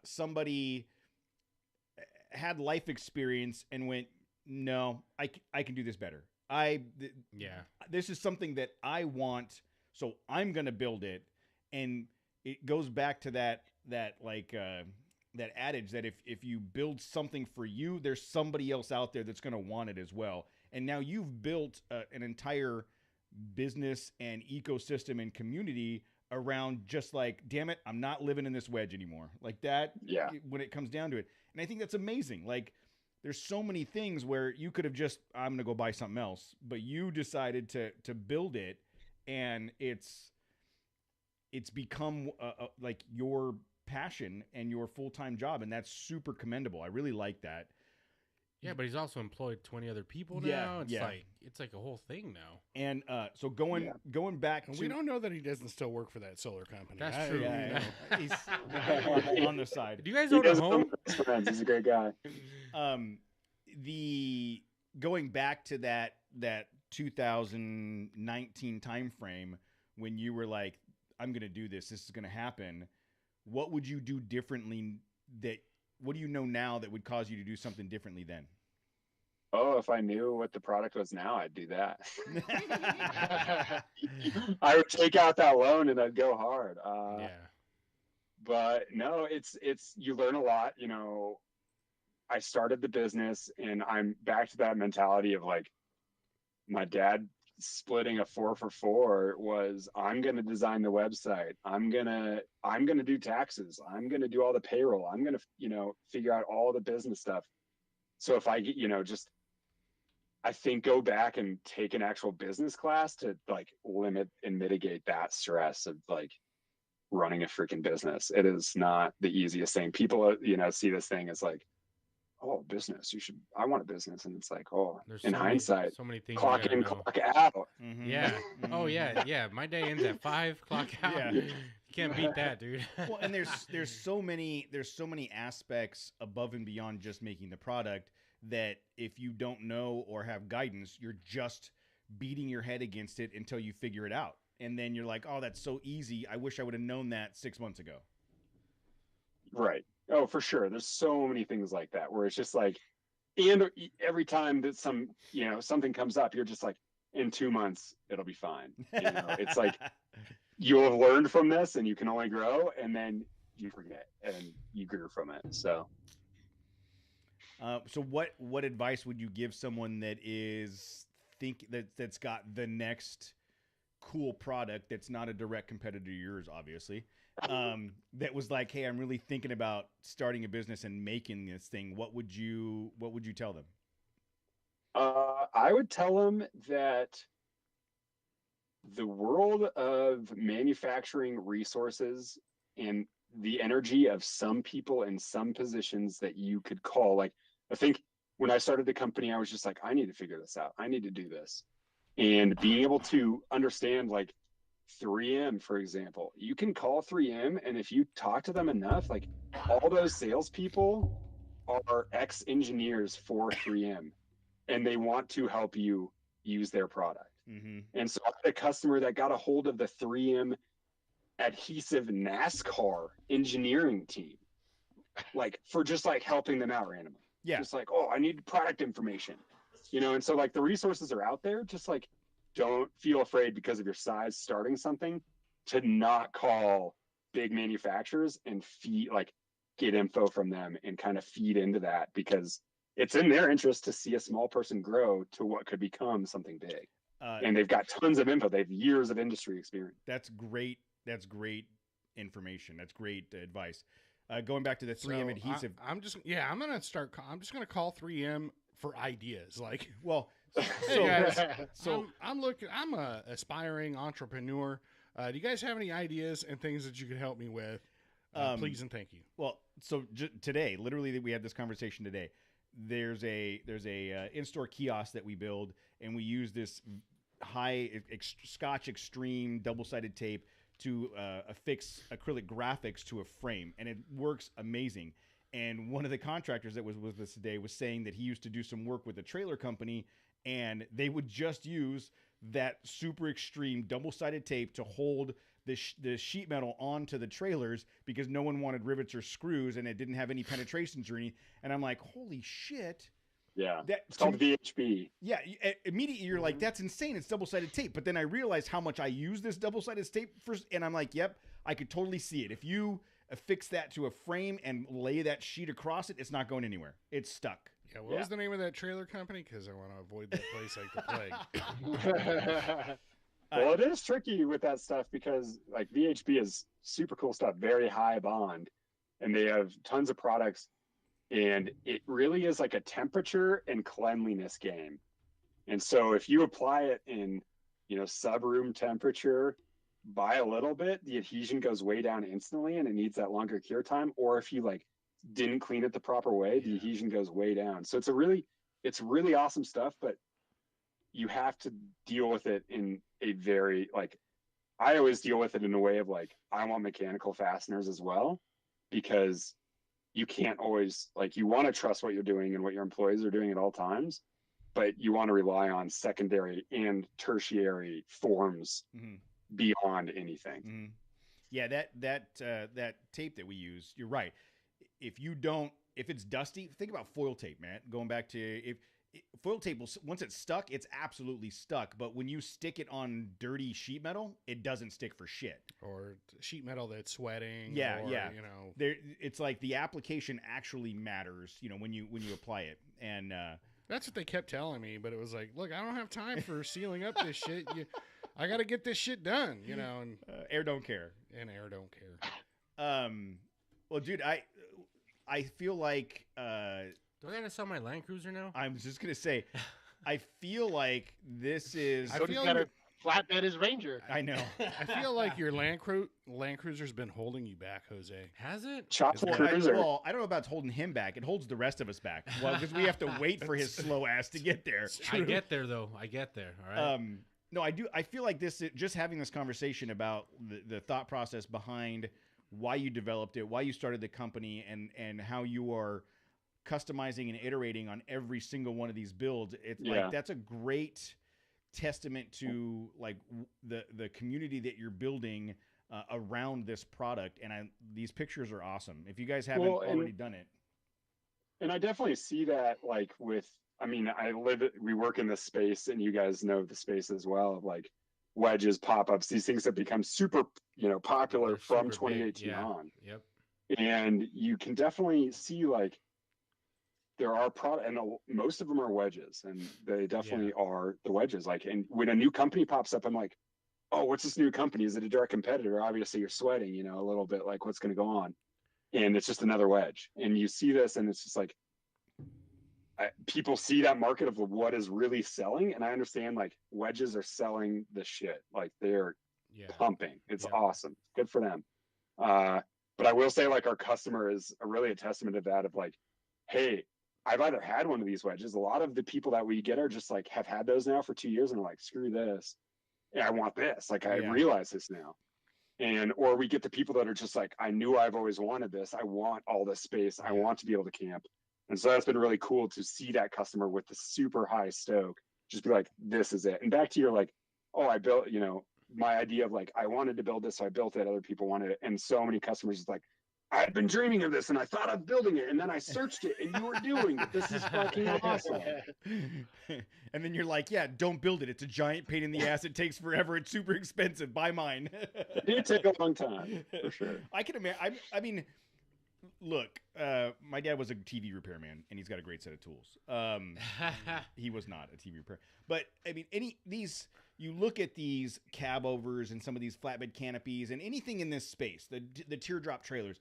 somebody had life experience and went, no, I can do this better. Yeah. This is something that I want, so I'm going to build it. And it goes back to that adage that if you build something for you, there's somebody else out there that's going to want it as well. And now you've built an entire business and ecosystem and community around just like, damn it, I'm not living in this wedge anymore. Like that, Yeah. when it comes down to it. And I think that's amazing. Like, there's so many things where you could have just, I'm going to go buy something else, but you decided to build it, and it's become like your passion and your full-time job, and that's super commendable. I really like that. Yeah, but he's also employed 20 other people Yeah, now. yeah. It's like a whole thing now. And so going back And to, we don't know that he doesn't still work for that solar company. That's true. yeah, he's on the side. Do you guys He own a doesn't know home? his friends. He's a great guy. The going back to that 2019 time frame when you were like, I'm going to do this is going to happen. What would you do differently? What do you know now that would cause you to do something differently then? Oh, if I knew what the product was now, I'd do that. I would take out that loan and I'd go hard. Yeah. But no, it's you learn a lot. You know, I started the business and I'm back to that mentality of like my dad splitting a 4-for-4 was, I'm going to design the website. I'm going to do taxes. I'm going to do all the payroll. I'm going to, figure out all the business stuff. So if I get, just, I think go back and take an actual business class to like limit and mitigate that stress of like running a freaking business. It is not the easiest thing. People, see this thing as like, oh, business. I want a business. And it's like, oh, There's in hindsight, so many things. clock you gotta in, know. clock out. Mm-hmm. Yeah. Oh yeah, yeah. My day ends at 5. Clock out. Yeah. You can't beat that, dude. Well, and there's so many aspects above and beyond just making the product that if you don't know or have guidance, you're just beating your head against it until you figure it out. And then you're like, oh, that's so easy. I wish I would have known that 6 months ago. Right. Oh, for sure. There's so many things like that where it's just like, and every time that something comes up, you're just like, in 2 months, it'll be fine. It's like, you have learned from this and you can only grow, and then you forget and you grew from it. So what advice would you give someone that that's got the next cool product that's not a direct competitor to yours, obviously, that was like, hey, I'm really thinking about starting a business and making this thing? What would you tell them? I would tell them that the world of manufacturing resources and the energy of some people in some positions that you could call, like, I think when I started the company, I was just like, I need to figure this out. I need to do this. And being able to understand, like 3M, for example, you can call 3M, and if you talk to them enough, like all those salespeople are ex-engineers for 3M, and they want to help you use their product. Mm-hmm. And so I had a customer that got a hold of the 3M adhesive NASCAR engineering team, like for just like helping them out randomly. Yeah. Just like, oh, I need product information, and so like the resources are out there. Just like, don't feel afraid because of your size starting something to not call big manufacturers and get info from them and kind of feed into that, because it's in their interest to see a small person grow to what could become something big. And they've got tons of info. They have years of industry experience. That's great. That's great information. That's great advice. Going back to the 3M adhesive. I'm just going to call 3M for ideas. Like, well, hey guys, I'm a aspiring entrepreneur. Do you guys have any ideas and things that you could help me with? Please and thank you. Well, so today, literally, we had this conversation today. there's a in-store kiosk that we build, and we use this high Scotch Extreme double-sided tape to affix acrylic graphics to a frame, and it works amazing. And one of the contractors that was with us today was saying that he used to do some work with a trailer company, and they would just use that super extreme double-sided tape to hold the sheet metal onto the trailers because no one wanted rivets or screws, and it didn't have any penetrations or any. And I'm like, holy shit. Yeah, it's called VHB. Yeah, immediately you're like, that's insane. It's double-sided tape. But then I realized how much I use this double-sided tape first, and I'm like, yep, I could totally see it. If you affix that to a frame and lay that sheet across it, it's not going anywhere. It's stuck. Yeah, what was the name of that trailer company? Because I want to avoid that place like the plague. Well, it is tricky with that stuff because like VHB is super cool stuff, very high bond, and they have tons of products, and it really is like a temperature and cleanliness game. And so if you apply it in, sub room temperature by a little bit, the adhesion goes way down instantly and it needs that longer cure time. Or if you like didn't clean it the proper way, the adhesion goes way down. So it's really awesome stuff, but you have to deal with it in a very, I always deal with it in a way of like, I want mechanical fasteners as well, because you can't always, you want to trust what you're doing and what your employees are doing at all times, but you want to rely on secondary and tertiary forms beyond anything. Mm-hmm. Yeah, that tape that we use, you're right. If it's dusty, think about foil tape, man. Going back to foil tape, once it's stuck, it's absolutely stuck. But when you stick it on dirty sheet metal, it doesn't stick for shit. Or sheet metal that's sweating. Yeah, or, yeah. It's like the application actually matters. When you apply it, and that's what they kept telling me. But it was like, look, I don't have time for sealing up this shit. I got to get this shit done. And air don't care, and air don't care. Well, dude, I feel like. Do I gotta sell my Land Cruiser now? I was just gonna say, I feel like this is. I feel like flatbed his Ranger. I know. I feel like your Land Cruiser's been holding you back, Jose. Has it? Chocolate Cruiser. Well, I don't know about holding him back. It holds the rest of us back. Well, because we have to wait for his slow ass to get there. I get there though. I get there. All right. No, I do. I feel like just having this conversation about the thought process behind why you developed it, why you started the company, and how you are customizing and iterating on every single one of these builds. It's like that's a great testament to like the community that you're building around this product. And these pictures are awesome. If you guys haven't already done it. And I definitely see that we work in this space, and you guys know the space as well, of like wedges, pop-ups, these things that become super, popular from 2018 on. Yep. And you can definitely see like there are and most of them are wedges, and they definitely are the wedges. And when a new company pops up, I'm like, oh, what's this new company? Is it a direct competitor? Obviously you're sweating, a little bit, like what's going to go on? And it's just another wedge. And you see this, and it's just like, people see that market of what is really selling. And I understand like wedges are selling the shit. Like they're pumping. It's awesome. Good for them. But I will say like our customer is really a testament to that, of like, hey, I've either had one of these wedges. A lot of the people that we get are just like, have had those now for 2 years and are like, screw this. Yeah, I want this. Like I realize this now. Or we get the people that are just like, I knew I've always wanted this. I want all this space. I want to be able to camp. And so that's been really cool to see that customer with the super high stoke, just be like, this is it. And back to your like, oh, I built, my idea of like, I wanted to build this, so I built it. Other people wanted it. And so many customers is like, I've been dreaming of this and I thought of building it, and then I searched it and you were doing it. This is fucking awesome. And then you're like, yeah, don't build it. It's a giant pain in the ass. It takes forever. It's super expensive. Buy mine. It did take a long time, for sure. I can imagine. I mean, look, my dad was a TV repairman, and he's got a great set of tools. He was not a TV repair. But, I mean, you look at these cab overs and some of these flatbed canopies and anything in this space, the teardrop trailers,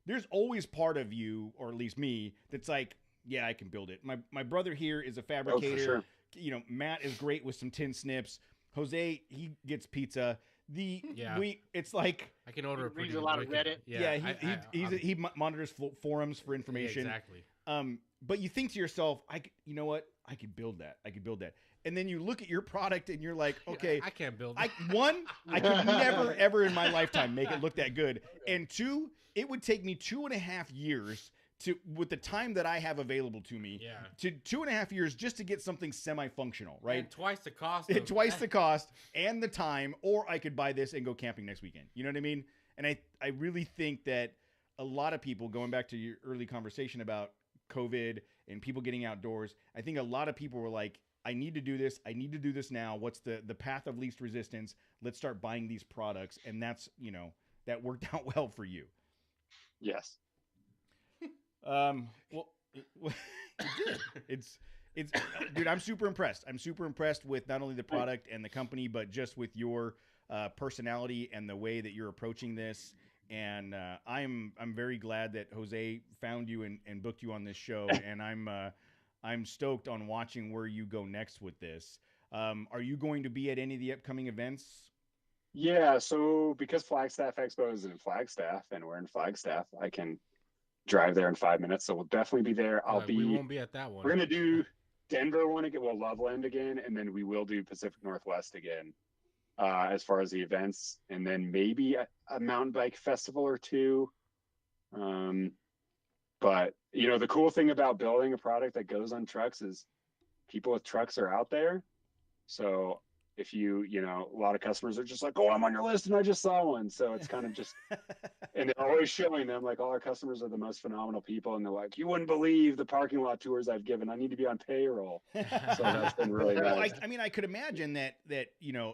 there's always part of you, or at least me, that's like, yeah, I can build it. My brother here is a fabricator. Oh, for sure. Matt is great with some tin snips. Jose, he gets pizza. It's like I can order. He reads a lot of Reddit. He monitors forums for information. Yeah, exactly. But you think to yourself, you know what? I could build that. And then you look at your product and you're like, okay, I can't build. I could never ever in my lifetime make it look that good. And two, it would take me 2.5 years with the time that I have available to me. Yeah. To 2.5 years just to get something semi-functional, right? And twice the cost. Twice the cost and the time. Or I could buy this and go camping next weekend. You know what I mean? And I really think that a lot of people, going back to your early conversation about COVID and people getting outdoors, I think a lot of people were like, I need to do this. I need to do this now. What's the path of least resistance? Let's start buying these products. And that's, that worked out well for you. Yes. Well, it did. It's dude, I'm super impressed. I'm super impressed with not only the product and the company, but just with your personality and the way that you're approaching this. And I'm very glad that Jose found you and booked you on this show. And I'm stoked on watching where you go next with this. Are you going to be at any of the upcoming events? Yeah, so because Flagstaff Expo is in Flagstaff and we're in Flagstaff, I can drive there in 5 minutes. So we'll definitely be there. We won't be at that one. We're going to do Denver one again. We'll Loveland again. And then we will do Pacific Northwest again as far as the events. And then maybe a mountain bike festival or two. But, the cool thing about building a product that goes on trucks is people with trucks are out there. So if a lot of customers are just like, oh, I'm on your list and I just saw one. So it's kind of just, and they're always showing them like all our customers are the most phenomenal people. And they're like, you wouldn't believe the parking lot tours I've given. I need to be on payroll. So that's been really nice. Well, I could imagine that,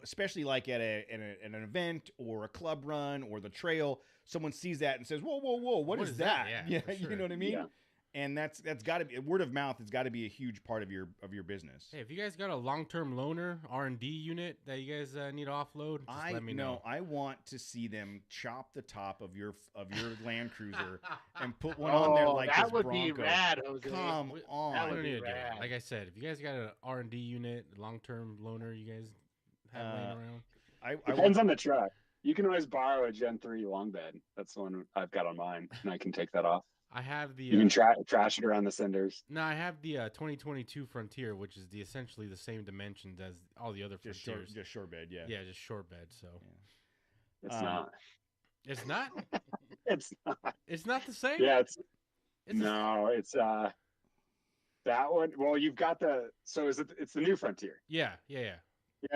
especially like at an event or a club run or the trail, someone sees that and says, whoa, what is that? Yeah, sure. You know what I mean? Yeah. And that's got to be word of mouth. Has got to be a huge part of your business. Hey, if you guys got a long-term loaner R&D unit that you guys need to offload, just let me know. I want to see them chop the top of your Land Cruiser and put one on there like that this would Bronco. be rad, Jose. Come on. That would be do it. rad. Like I said, if you guys got an R&D unit, long-term loaner you guys have laying around. Depends on the truck. You can always borrow a Gen 3 long bed. That's the one I've got on mine, and I can take that off. I have the. You can trash it around the cinders. No, I have the 2022 Frontier, which is essentially the same dimensions as all the other Frontiers. Just short bed, yeah. Yeah, just short bed. So It's not. It's not. It's not. It's not the same. Yeah, it's that one. Well, you've got so is it? It's the new Frontier. Yeah. Yeah,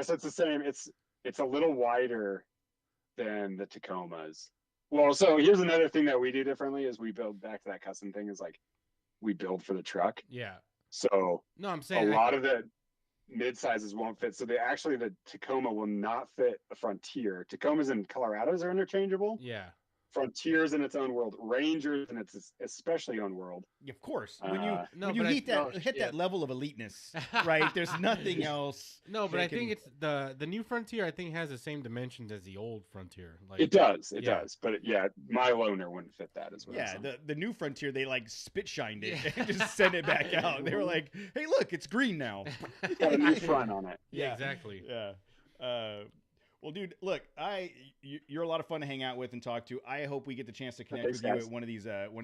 so it's the same. It's a little wider than the Tacomas. Well, so here's another thing that we do differently is we build back to that custom thing is like we build for the truck. Yeah. So no, I'm saying a lot of the mid sizes won't fit. So the Tacoma will not fit a Frontier. Tacomas and Colorados are interchangeable. Yeah. Frontier's in its own world. Ranger's in its especially own world. Of course. When you hit hit that level of eliteness, right? There's nothing else. No, but I think it's the new Frontier. I think has the same dimensions as the old Frontier. Like it does, But my loaner wouldn't fit that as well. Yeah, the new Frontier, they like spit shined it and just sent it back out. They were like, "Hey, look, it's green now." It's got a new front on it. Yeah, exactly. Yeah. Well, dude, look, you're a lot of fun to hang out with and talk to. I hope we get the chance to connect with you at one of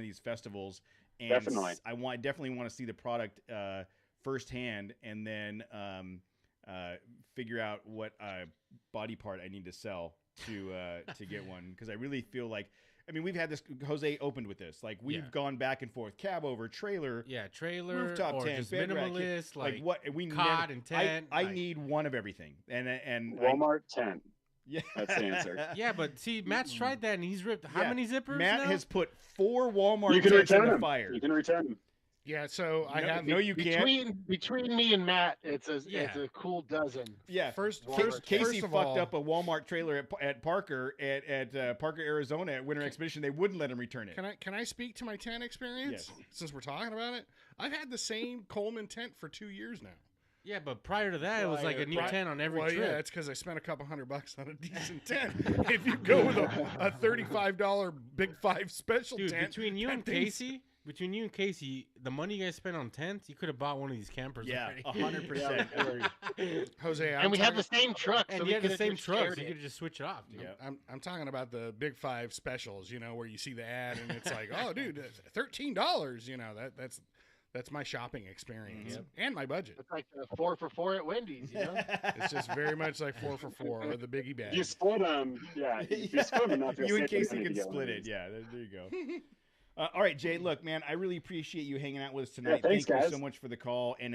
these festivals. And definitely. I definitely want to see the product firsthand, and then figure out what body part I need to sell to get one, because I really feel like. I mean, we've had this. Jose opened with this. Like we've gone back and forth, cab over trailer, trailer, rooftop or tent, just bed rack, minimalist, like what we cot and tent. I need one of everything, and Walmart tent. Yeah, that's the answer. Yeah, but see, Matt's tried that and he's ripped. How many zippers? Matt now? has put 4 Walmart tents in the fire. You can return them. Yeah, so I have you can't. Between me and Matt, it's a cool dozen. Yeah, first Casey of fucked all, up a Walmart trailer at Parker at Parker, Arizona at Winter Expedition. They wouldn't let him return it. Can I speak to my tent experience? Yes. Since we're talking about it, I've had the same Coleman tent for 2 years now. Yeah, but prior to that, it was like a new tent on every trip. Yeah, it's because I spent a couple $100 on a decent tent. If you go with a $35 Big 5 special Dude, tent, between you and Casey, the money you guys spent on tents, you could have bought one of these campers. Yeah, already. 100%. Jose, and we had the same truck, and so you had the same truck, so you could just switch it off. Dude. Yeah. I'm talking about the Big 5 specials. Where you see the ad and it's like, oh, dude, $13. That's That's my shopping experience Yep. and my budget. It's like the 4 for 4 at Wendy's, you know? It's just very much like 4 for 4 or the biggie bag. If you split them, if you split them enough, you'll You and save the Casey money can to get split one of it. these. Yeah, there you go. All right, Jay. Look, man, I really appreciate you hanging out with us tonight. thanks, Thank you guys. so much for the call, and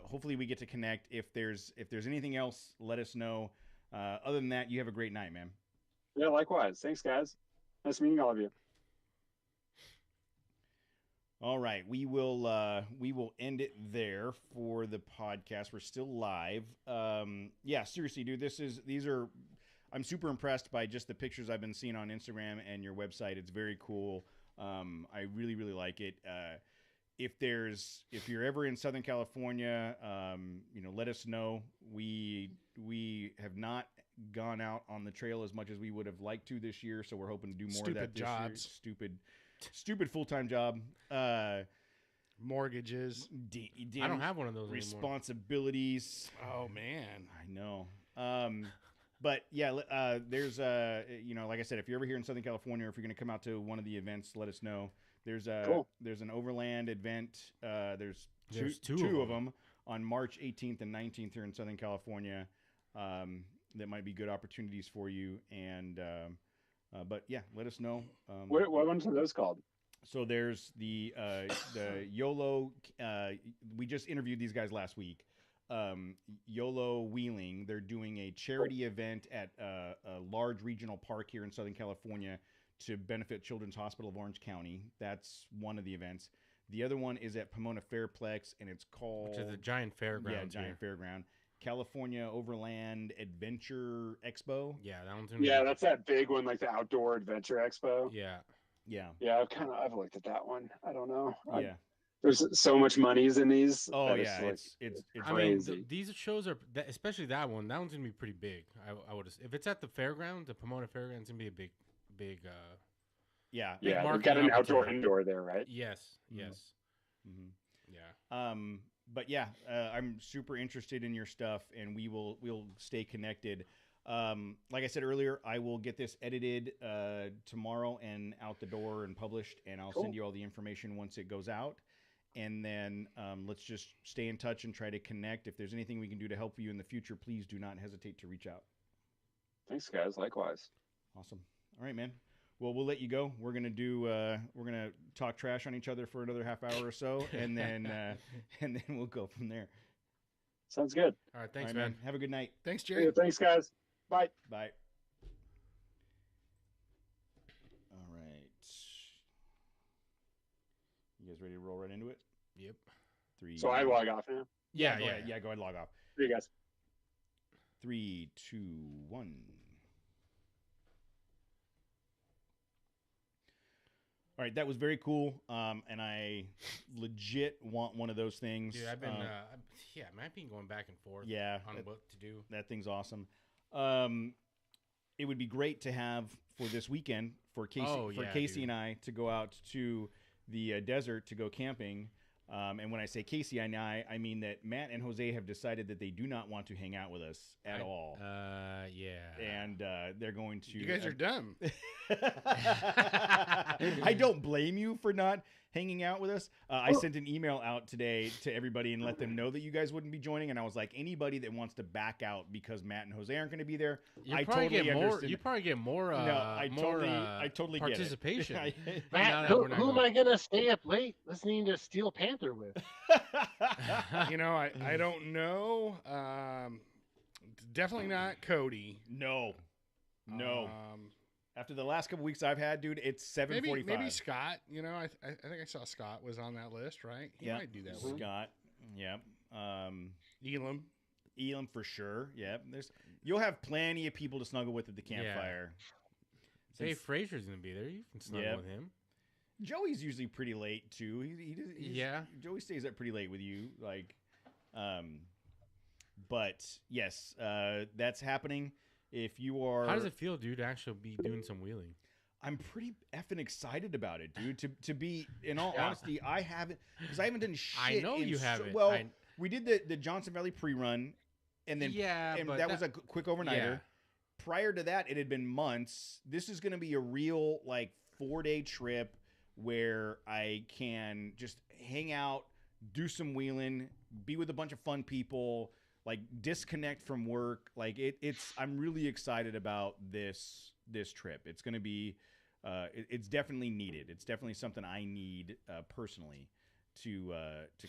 hopefully we get to connect. If there's anything else, let us know. Other than that, you have a great night, man. Yeah, likewise. Thanks, guys. Nice meeting all of you. All right, we will end it there for the podcast. We're still live. Yeah, seriously, dude, these are. I'm super impressed by just the pictures I've been seeing on Instagram and your website. It's very cool. I really, really like it. If you're ever in Southern California, let us know. We have not gone out on the trail as much as we would have liked to this year, so we're hoping to do more of that this year. Stupid full-time job. Mortgages. I don't have one of those anymore. Responsibilities. Oh man, I know. But yeah, there's like I said, if you're ever here in Southern California, or if you're going to come out to one of the events, let us know. There's an Overland event. There's two of them on March 18th and 19th here in Southern California. That might be good opportunities for you. And but yeah, let us know. What ones are those called? So there's the YOLO. We just interviewed these guys last week. YOLO Wheeling. They're doing a charity event at a large regional park here in Southern California to benefit Children's Hospital of Orange County. That's one of the events. The other one is at Pomona Fairplex, and it's called... Which is a giant fairground. Yeah, giant fairground. California Overland Adventure Expo. Yeah, that one's... That's that big one, like the Outdoor Adventure Expo. Yeah. Yeah, I've looked at that one. I don't know. Yeah. There's so much monies in these. Oh yeah, it's crazy. I mean, these shows are, especially that one's gonna be pretty big. I would, if it's at the fairground, the Pomona Fairground, it's gonna be a big. Yeah. Yeah, we've got an outdoor indoor there, right? Yes. Mm-hmm. Yes. Mm-hmm. Yeah. But yeah, I'm super interested in your stuff, and we'll stay connected. Like I said earlier, I will get this edited tomorrow and out the door and published, and I'll send you all the information once it goes out. And then let's just stay in touch and try to connect. If there's anything we can do to help you in the future, please do not hesitate to reach out. Thanks, guys. Likewise. Awesome. All right, man. Well, we'll let you go. We're gonna talk trash on each other for another half hour or so, and then we'll go from there. Sounds good. All right, thanks, man. Have a good night. Thanks, Jerry. Yeah, thanks, guys. Bye. Bye. All right. You guys ready to roll right into it? Yep. 3. So I log off now. Yeah. Go ahead. Yeah, go ahead. Log off. See you guys. 3, 2, 1. All right, that was very cool, and I legit want one of those things. Dude, I've been, I've been going back and forth. Yeah, on what to do. That thing's awesome. It would be great to have for this weekend for Casey and I to go out to the desert to go camping. And when I say Casey and I mean that Matt and Jose have decided that they do not want to hang out with us at all. Yeah. And they're going to... You guys are dumb. I don't blame you for not hanging out with us. I sent an email out today to everybody and let them know that you guys wouldn't be joining. And I was like, anybody that wants to back out because Matt and Jose aren't going to be there, I totally understand. You probably get more. I totally participation. Get it. Matt, who am I gonna stay up late listening to Steel Panther with? I don't know. Definitely not Cody. No. After the last couple weeks I've had, dude, it's 7:45. Maybe Scott. I think I saw Scott was on that list, right? He might do that. Scott. Yep. Elam for sure. Yep. You'll have plenty of people to snuggle with at the campfire. Yeah. Dave Frazier's gonna be there. You can snuggle with him. Joey's usually pretty late too. Joey stays up pretty late with you, but yes, that's happening. If you are, how does it feel, dude, to actually be doing some wheeling? I'm pretty effing excited about it, dude. To be in all honesty, I haven't done shit. I know you haven't. Well, we did the Johnson Valley pre-run, and then that was a quick overnighter. Yeah. Prior to that, it had been months. This is going to be a real 4-day trip where I can just hang out, do some wheeling, be with a bunch of fun people, like disconnect from work. Like it's I'm really excited about this trip. It's going to be it's definitely needed. It's definitely something I need personally to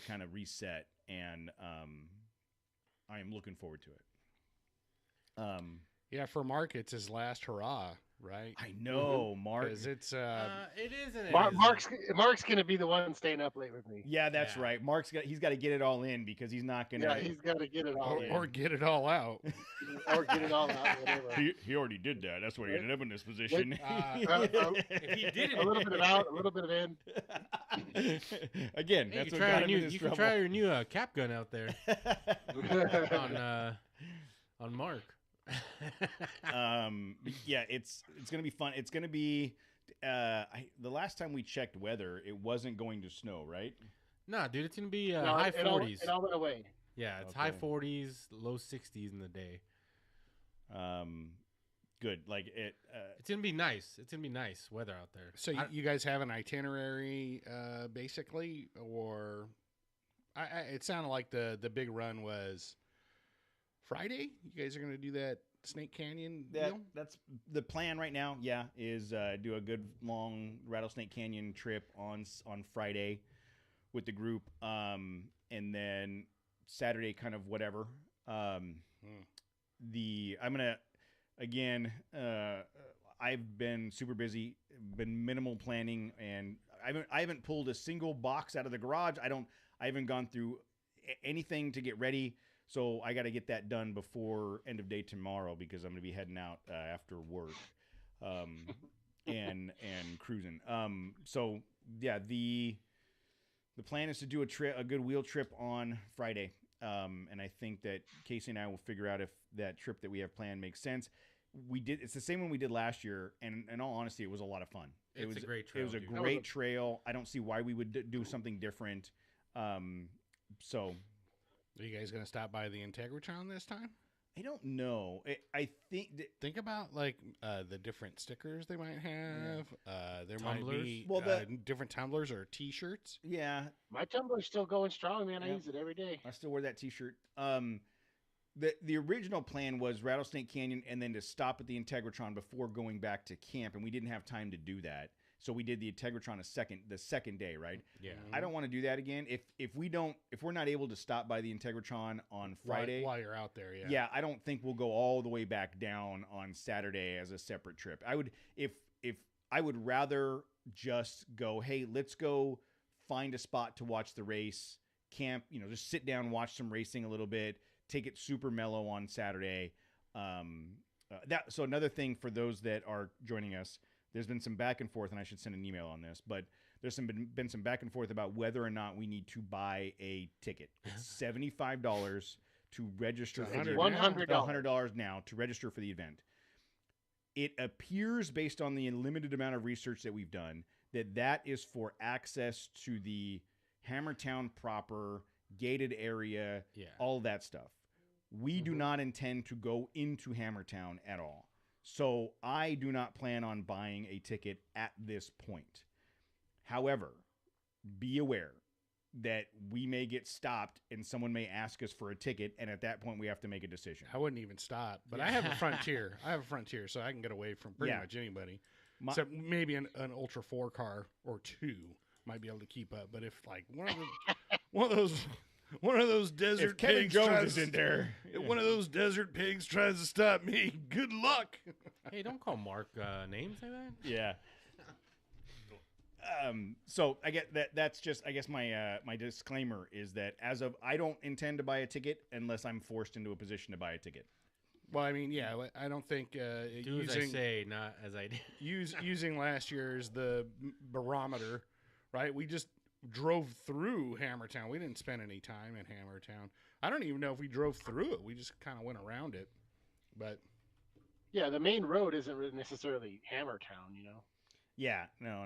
kind of reset, and I am looking forward to it. Yeah, for Mark, it's his last hurrah, right? I know, Mark. Because it's it isn't. Mark's going to be the one staying up late with me. Yeah, that's right. He's got to get it all in because he's not gonna. Yeah, he's got to get it all in. or get it all out. Or get it all out. Whatever. He already did that. That's why he ended up in this position. If he did it, a little bit of out, a little bit of in. Again, hey, that's you what try got a him new, in this you trouble. can try your new cap gun out there on Mark. Yeah, it's gonna be fun. It's gonna be the last time we checked weather, it wasn't going to snow, right? Nah, dude, it's gonna be No, high it all 40s. It all went away. Yeah, it's Okay. high 40s, low 60s in the day. Good. Like it. It's gonna be nice. It's gonna be nice weather out there. So you guys have an itinerary, basically, or it sounded like the big run was Friday. You guys are going to do that Snake Canyon deal? That's the plan right now. Yeah, is do a good long Rattlesnake Canyon trip on Friday with the group, and then Saturday kind of whatever. I'm gonna again. I've been super busy, been minimal planning, and I haven't pulled a single box out of the garage. I haven't gone through anything to get ready. So I got to get that done before end of day tomorrow because I'm going to be heading out after work, and cruising. So yeah, the plan is to do a good wheel trip on Friday, and I think that Casey and I will figure out if that trip that we have planned makes sense. It's the same one we did last year, and in all honesty, it was a lot of fun. It was a great trail. It was a dude. great trail. I don't see why we would do something different. So. Are you guys going to stop by the Integratron this time? I don't know. I think think about like the different stickers they might have. There might be different tumblers or T-shirts. Yeah, my tumbler's still going strong, man. I use it every day. I still wear that T-shirt. The original plan was Rattlesnake Canyon and then to stop at the Integratron before going back to camp, and we didn't have time to do that. So we did the Integratron the second day, right? Yeah. I don't want to do that again. If we're not able to stop by the Integratron on Friday while you're out there, yeah, I don't think we'll go all the way back down on Saturday as a separate trip. I would rather just go, hey, let's go find a spot to watch the race, camp, just sit down, watch some racing a little bit, take it super mellow on Saturday. So another thing for those that are joining us. There's been some back and forth, and I should send an email on this, but there's been some back and forth about whether or not we need to buy a ticket. It's $75 to register. $100 now to register for the event. It appears, based on the limited amount of research that we've done, that is for access to the Hammertown proper, gated area, all that stuff. We do not intend to go into Hammertown at all. So I do not plan on buying a ticket at this point. However, be aware that we may get stopped and someone may ask us for a ticket, and at that point we have to make a decision. I wouldn't even stop, but I have a Frontier. So I can get away from pretty much anybody. Except maybe an Ultra 4 car or two might be able to keep up. But if like one of those desert if Kevin pigs Jones is in there, if one of those desert pigs tries to stop me, good luck. Hey, don't call Mark names like that. Yeah. So I get that. That's just, I guess, my disclaimer is that as of I don't intend to buy a ticket unless I'm forced into a position to buy a ticket. Well, I mean, yeah, I don't think do as I say, not as I do. using last year's the barometer, right? We just drove through Hammertown. We didn't spend any time in Hammertown. I don't even know if we drove through it. We just kind of went around it. But yeah, the main road isn't really necessarily Hammertown, Yeah, no.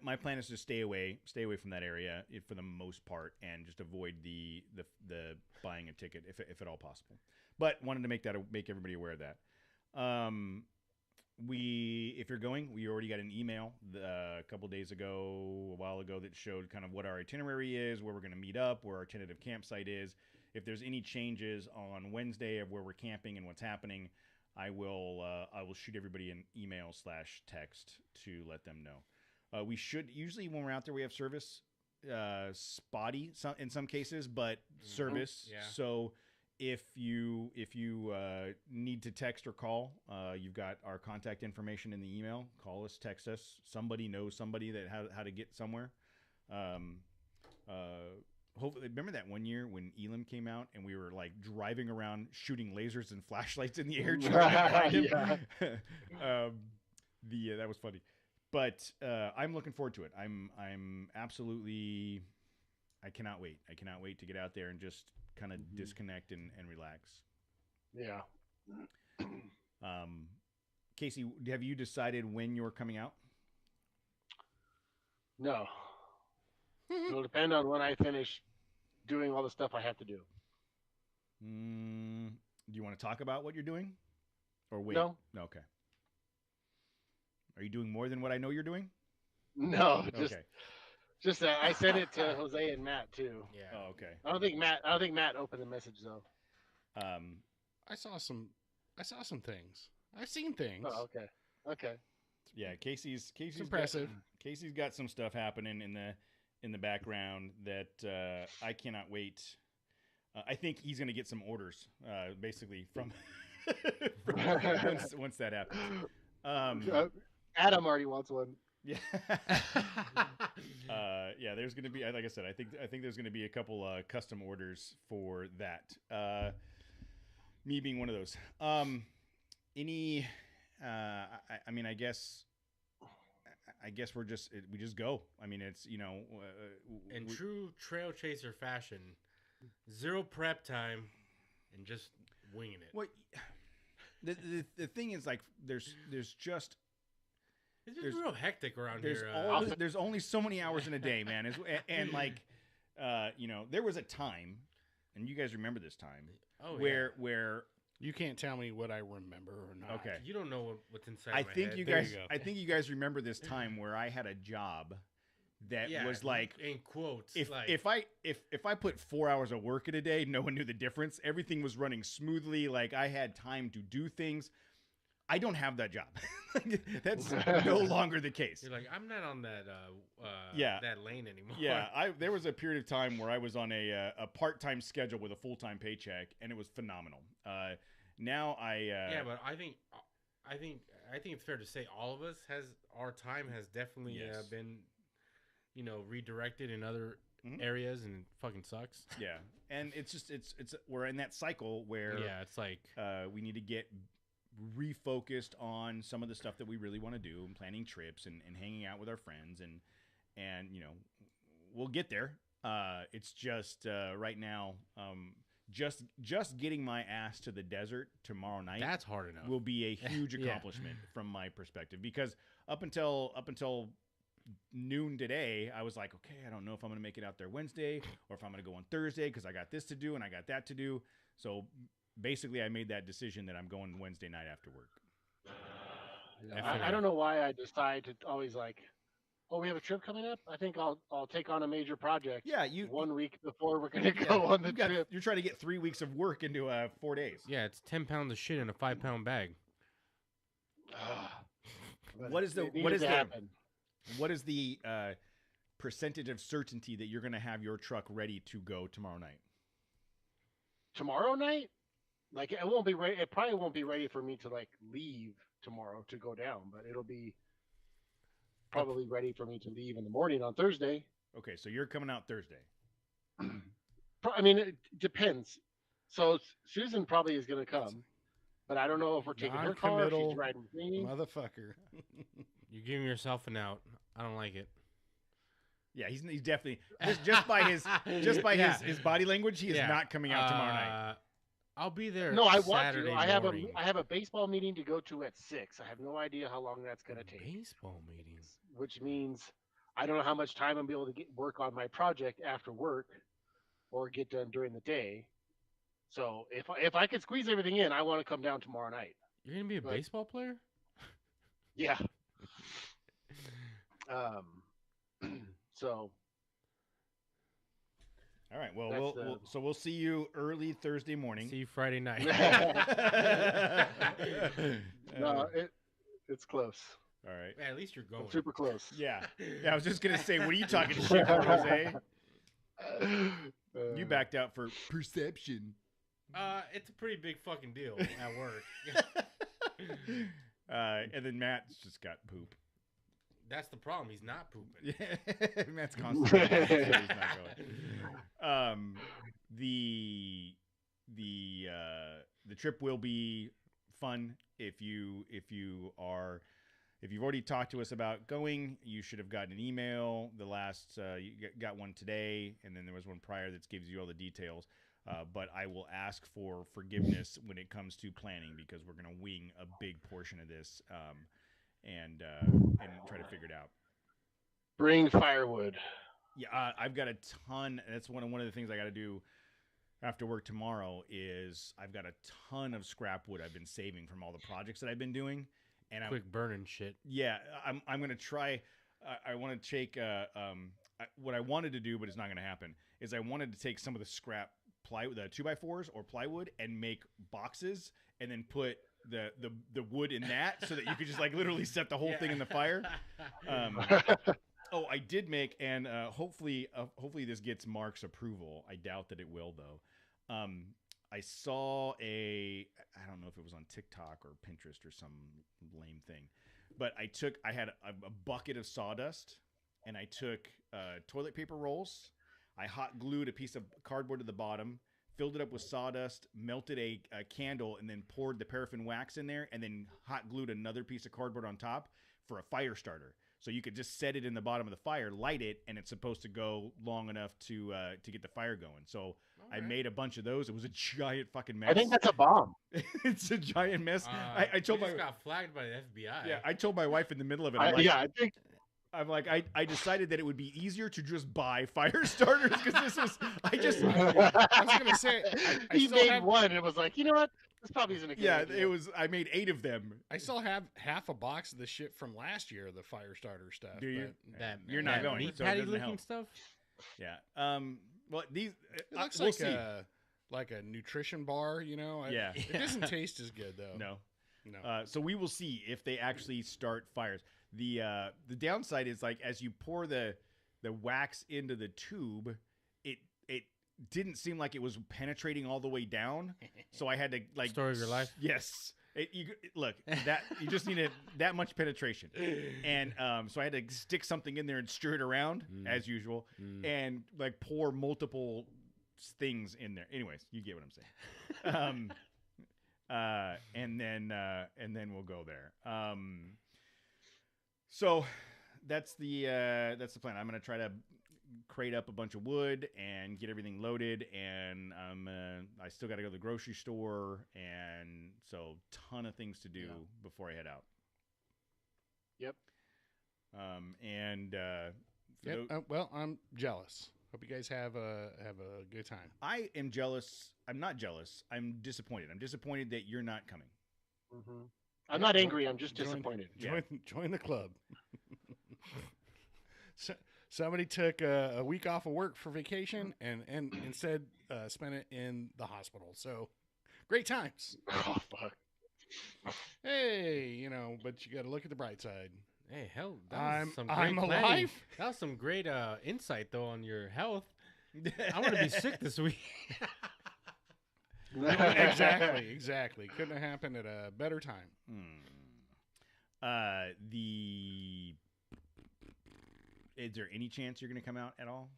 My plan is to stay away from that area for the most part, and just avoid the buying a ticket if at all possible. But wanted to make everybody aware of that. if you're going, we already got an email a couple days ago, a while ago, that showed kind of what our itinerary is, where we're going to meet up, where our tentative campsite is. If there's any changes on Wednesday of where we're camping and what's happening, I will shoot everybody an email/text to let them know. We should usually, when we're out there, we have service, spotty in some cases, but service. Yeah. So if you need to text or call, you've got our contact information in the email. Call us, text us. Somebody knows somebody that how to get somewhere. Hopefully, remember that one year when Elam came out and we were like driving around shooting lasers and flashlights in the air trying to find him. That was funny, but I'm looking forward to it. I'm absolutely. I cannot wait. I cannot wait to get out there and just kind of disconnect and relax. Yeah. Casey, have you decided when you're coming out? No. It'll depend on when I finish doing all the stuff I have to do. Do you want to talk about what you're doing? Or wait? No. Okay. Are you doing more than what I know you're doing? No, Okay. just I sent it to Jose and Matt too. Yeah. Oh, okay. I don't think Matt opened the message though. I saw some things. I've seen things. Oh, okay. Yeah, Casey's impressive. Casey's got some stuff happening in the background that I cannot wait. I think he's going to get some orders, basically from, once that happens. Adam already wants one. Yeah. Yeah. There's going to be, like I said, I think there's going to be a couple custom orders for that. Me being one of those. I mean, I guess we just go. I mean, it's, in true trail chaser fashion, 0 prep time and just winging it. What the thing is, like, there's just It's just real hectic around there's here. there's only so many hours in a day, man. And like, there was a time, and you guys remember this time, where You can't tell me what I remember or not. Okay. You don't know what's inside I my think head. you There guys you go. I think you guys remember this time where I had a job that Yeah, was like, in quotes. if like, if I put 4 hours of work in a day, no one knew the difference. Everything was running smoothly. Like, I had time to do things. I don't have that job. That's no longer the case. you're like, I'm not on that Yeah. that lane anymore. Yeah, there was a period of time where I was on a part-time schedule with a full-time paycheck, and it was phenomenal. Now Yeah, but I think it's fair to say all of us our time has definitely Yes. been, redirected in other Mhm. areas, and it fucking sucks. yeah, and it's just it's we're in that cycle where Yeah, it's like we need to get refocused on some of the stuff that we really want to do, and planning trips and hanging out with our friends, and we'll get there. It's just right now, just getting my ass to the desert tomorrow night that's hard enough. will be a huge Yeah. accomplishment from my perspective, because up until noon today, I was like, okay, I don't know if I'm going to make it out there Wednesday or if I'm going to go on Thursday, because I got this to do and I got that to do. So basically, I made that decision that I'm going Wednesday night after work. I don't know why I decide to always like, oh, we have a trip coming up. I think I'll take on a major project. Yeah, 1 week before we're gonna go on the trip. You're trying to get 3 weeks of work into 4 days. Yeah, it's 10 pounds of shit in a 5-pound bag. What is the It needed what is to the happen. what is the percentage of certainty that you're going to have your truck ready to go tomorrow night? Tomorrow night? Like, it won't be ready. It probably won't be ready for me to like leave tomorrow to go down, but it'll be probably ready for me to leave in the morning on Thursday. Okay, so you're coming out Thursday. I mean, it depends. So Susan probably is going to come, but I don't know if we're taking her car. If Non-committal she's riding with me. Motherfucker. You're giving yourself an out. I don't like it. Yeah, he's definitely just by his Yeah. his body language, he is Yeah. not coming out tomorrow night. I'll be there. No, I want Saturday to. I morning. have a baseball meeting to go to at 6. I have no idea how long that's going to take. Baseball meetings. Which means I don't know how much time I'm be able to work on my project after work or get done during the day. So if I could squeeze everything in, I want to come down tomorrow night. You're gonna be a But- baseball player? Yeah. So All right. Well, That's we'll see you early Thursday morning. See you Friday night. no, it's close. All right. Man, at least you're going. Super close. Yeah. Yeah. I was just gonna say, what are you talking shit for, Jose? You backed out for perception. It's a pretty big fucking deal at work. And then Matt's just got poop. That's the problem. He's not pooping. Yeah, Matt's constantly so he's not going. The trip will be fun. If you've already talked to us about going, you should have gotten an email. The last you got one today, and then there was one prior that gives you all the details. But I will ask for forgiveness when it comes to planning, because we're going to wing a big portion of this and try to figure it out. Bring firewood. Yeah, I've got a ton. That's one of the things I got to do after work tomorrow. Is I've got a ton of scrap wood I've been saving from all the projects that I've been doing, and Quick burning shit. Yeah, I'm gonna try. I want to take what I wanted to do, but it's not gonna happen. Is I wanted to take some of the scrap plywood, the 2x4s or plywood, and make boxes, and then put the wood in that, so that you could just like literally set the whole thing in the fire. Oh, I did make, and hopefully this gets Mark's approval. I doubt that it will, though. I saw I don't know if it was on TikTok or Pinterest or some lame thing, but I had a bucket of sawdust, and I took toilet paper rolls. I hot glued a piece of cardboard to the bottom, filled it up with sawdust, melted a candle, and then poured the paraffin wax in there, and then hot glued another piece of cardboard on top for a fire starter. So you could just set it in the bottom of the fire, light it, and it's supposed to go long enough to get the fire going. So I made a bunch of those. It was a giant fucking mess. I think that's a bomb. It's a giant mess. I told we my just got flagged by the FBI. yeah. I told my wife in the middle of it. I think I'm like, I decided that it would be easier to just buy fire starters, because this was I was gonna say he made one and it was like, you know what? This probably isn't a good idea. it was. I made 8 of them. I still have half a box of the shit from last year, the fire starter stuff. Do you? That You're not that going, meat so it patty doesn't looking help. stuff. Yeah. Well, these It looks we'll like see. like a nutrition bar, you know. Yeah. It doesn't taste as good though. No. So we will see if they actually start fires. The downside is, like, as you pour the wax into the tube, it didn't seem like it was penetrating all the way down. So I had to, like, Story of your life. Yes. Look, that you just needed that much penetration, and so I had to stick something in there and stir it around as usual, and like pour multiple things in there. Anyways, you get what I'm saying. And then we'll go there. So that's the plan. I'm gonna try to crate up a bunch of wood and get everything loaded, and I still got to go to the grocery store, and so ton of things to do before I head out. Yep. Well, I'm jealous. Hope you guys have a good time. I am jealous. I'm not jealous. I'm disappointed. I'm disappointed that you're not coming. Mm-hmm. I'm not angry. I'm just disappointed. Join the club. Somebody took a week off of work for vacation and instead spent it in the hospital. So great times. Oh, fuck. Hey, but you got to look at the bright side. Hey, hell, that was some great I'm planning. alive. That was some great insight, though, on your health. I'm going to be sick this week. Exactly. Couldn't have happened at a better time. Is there any chance you're going to come out at all?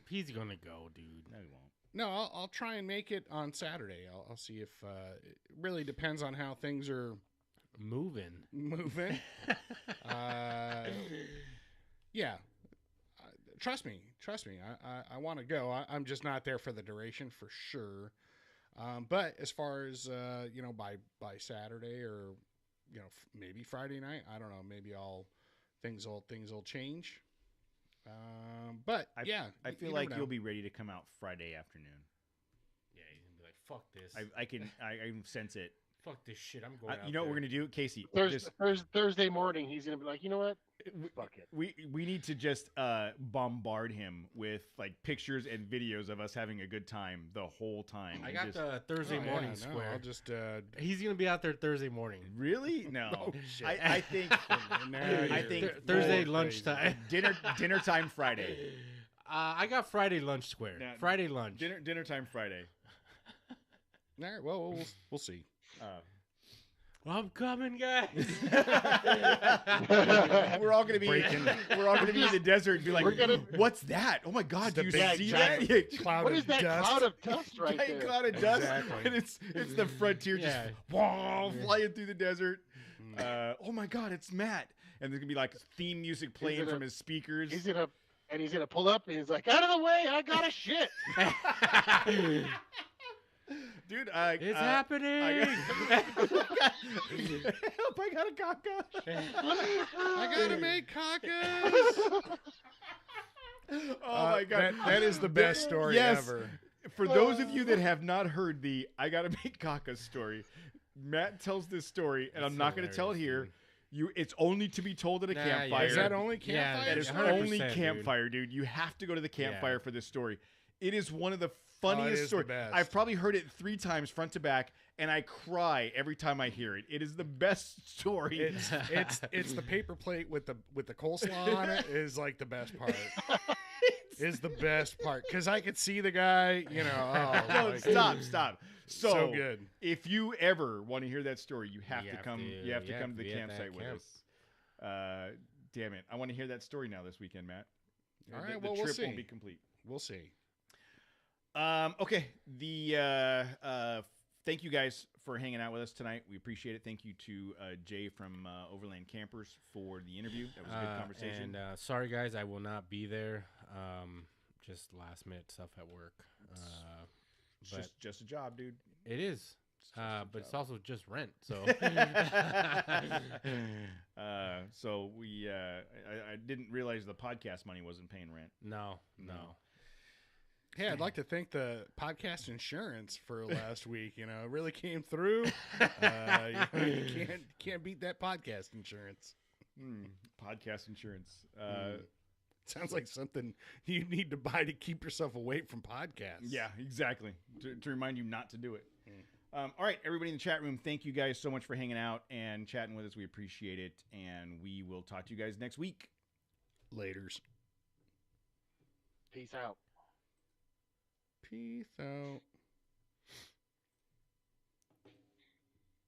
He's going to go, dude. No, he won't. No, I'll try and make it on Saturday. I'll see if it really depends on how things are moving. Yeah. Trust me. I want to go. I'm just not there for the duration for sure. But as far as by Saturday or maybe Friday night, I don't know. Maybe things will change. But I feel like you'll be ready to come out Friday afternoon. Yeah, he's gonna be like, "Fuck this." I can sense it. Fuck this shit. I'm going. You know what we're gonna do, Casey? Thursday morning, he's gonna be like, you know what? Fuck it. We need to just bombard him with like pictures and videos of us having a good time the whole time. I got the Thursday morning square. I'll just. He's gonna be out there Thursday morning. Really? No. Oh, shit. I think I think Thursday lunchtime. dinner time Friday. I got Friday lunch square. Now, Friday lunch. Dinner time Friday. All right. Well, we'll see. I'm coming, guys. We're all gonna be in the desert and be like, "What's that? Oh my God! Do you see that? What is that cloud of dust right there? Cloud of dust, Exactly. and it's the frontier just flying through the desert. Oh my God! It's Matt, and there's gonna be like theme music playing from his speakers. He's gonna pull up, and he's like, "Out of the way! I got a shit." Dude, it's happening. Help! I got a caca. I gotta make cacas. Oh my God, that is the best story ever. For those of you that have not heard the I gotta make caca story, Matt tells this story, and I'm not going to tell it here. It's only to be told at a campfire. Is that only campfire? That is only campfire, dude. You have to go to the campfire for this story. It is one of the funniest stories. I've probably heard it 3 times front to back, and I cry every time I hear it. It is the best story. It's the paper plate with the coleslaw on it is like the best part. Is the best part because I could see the guy. You know. Oh, stop. So good. If you ever want to hear that story, you have to come. You have to come to the campsite with us. Damn it! I want to hear that story now this weekend, Matt. All right. The we'll trip see. won't be complete. We'll see. Okay. Thank you guys for hanging out with us tonight. We appreciate it. Thank you to Jay from OVRLND Campers for the interview. That was a good conversation. And sorry, guys, I will not be there. Just last minute stuff at work. It's just a job, dude. It is. But it's also just rent. So, so we, I didn't realize the podcast money wasn't paying rent. No. Hey, I'd like to thank the podcast insurance for last week. You know, it really came through. You can't beat that podcast insurance. Podcast insurance. Sounds like something you need to buy to keep yourself away from podcasts. Yeah, exactly. To remind you not to do it. All right, everybody in the chat room, thank you guys so much for hanging out and chatting with us. We appreciate it, and we will talk to you guys next week. Laters. Peace out. Peace out.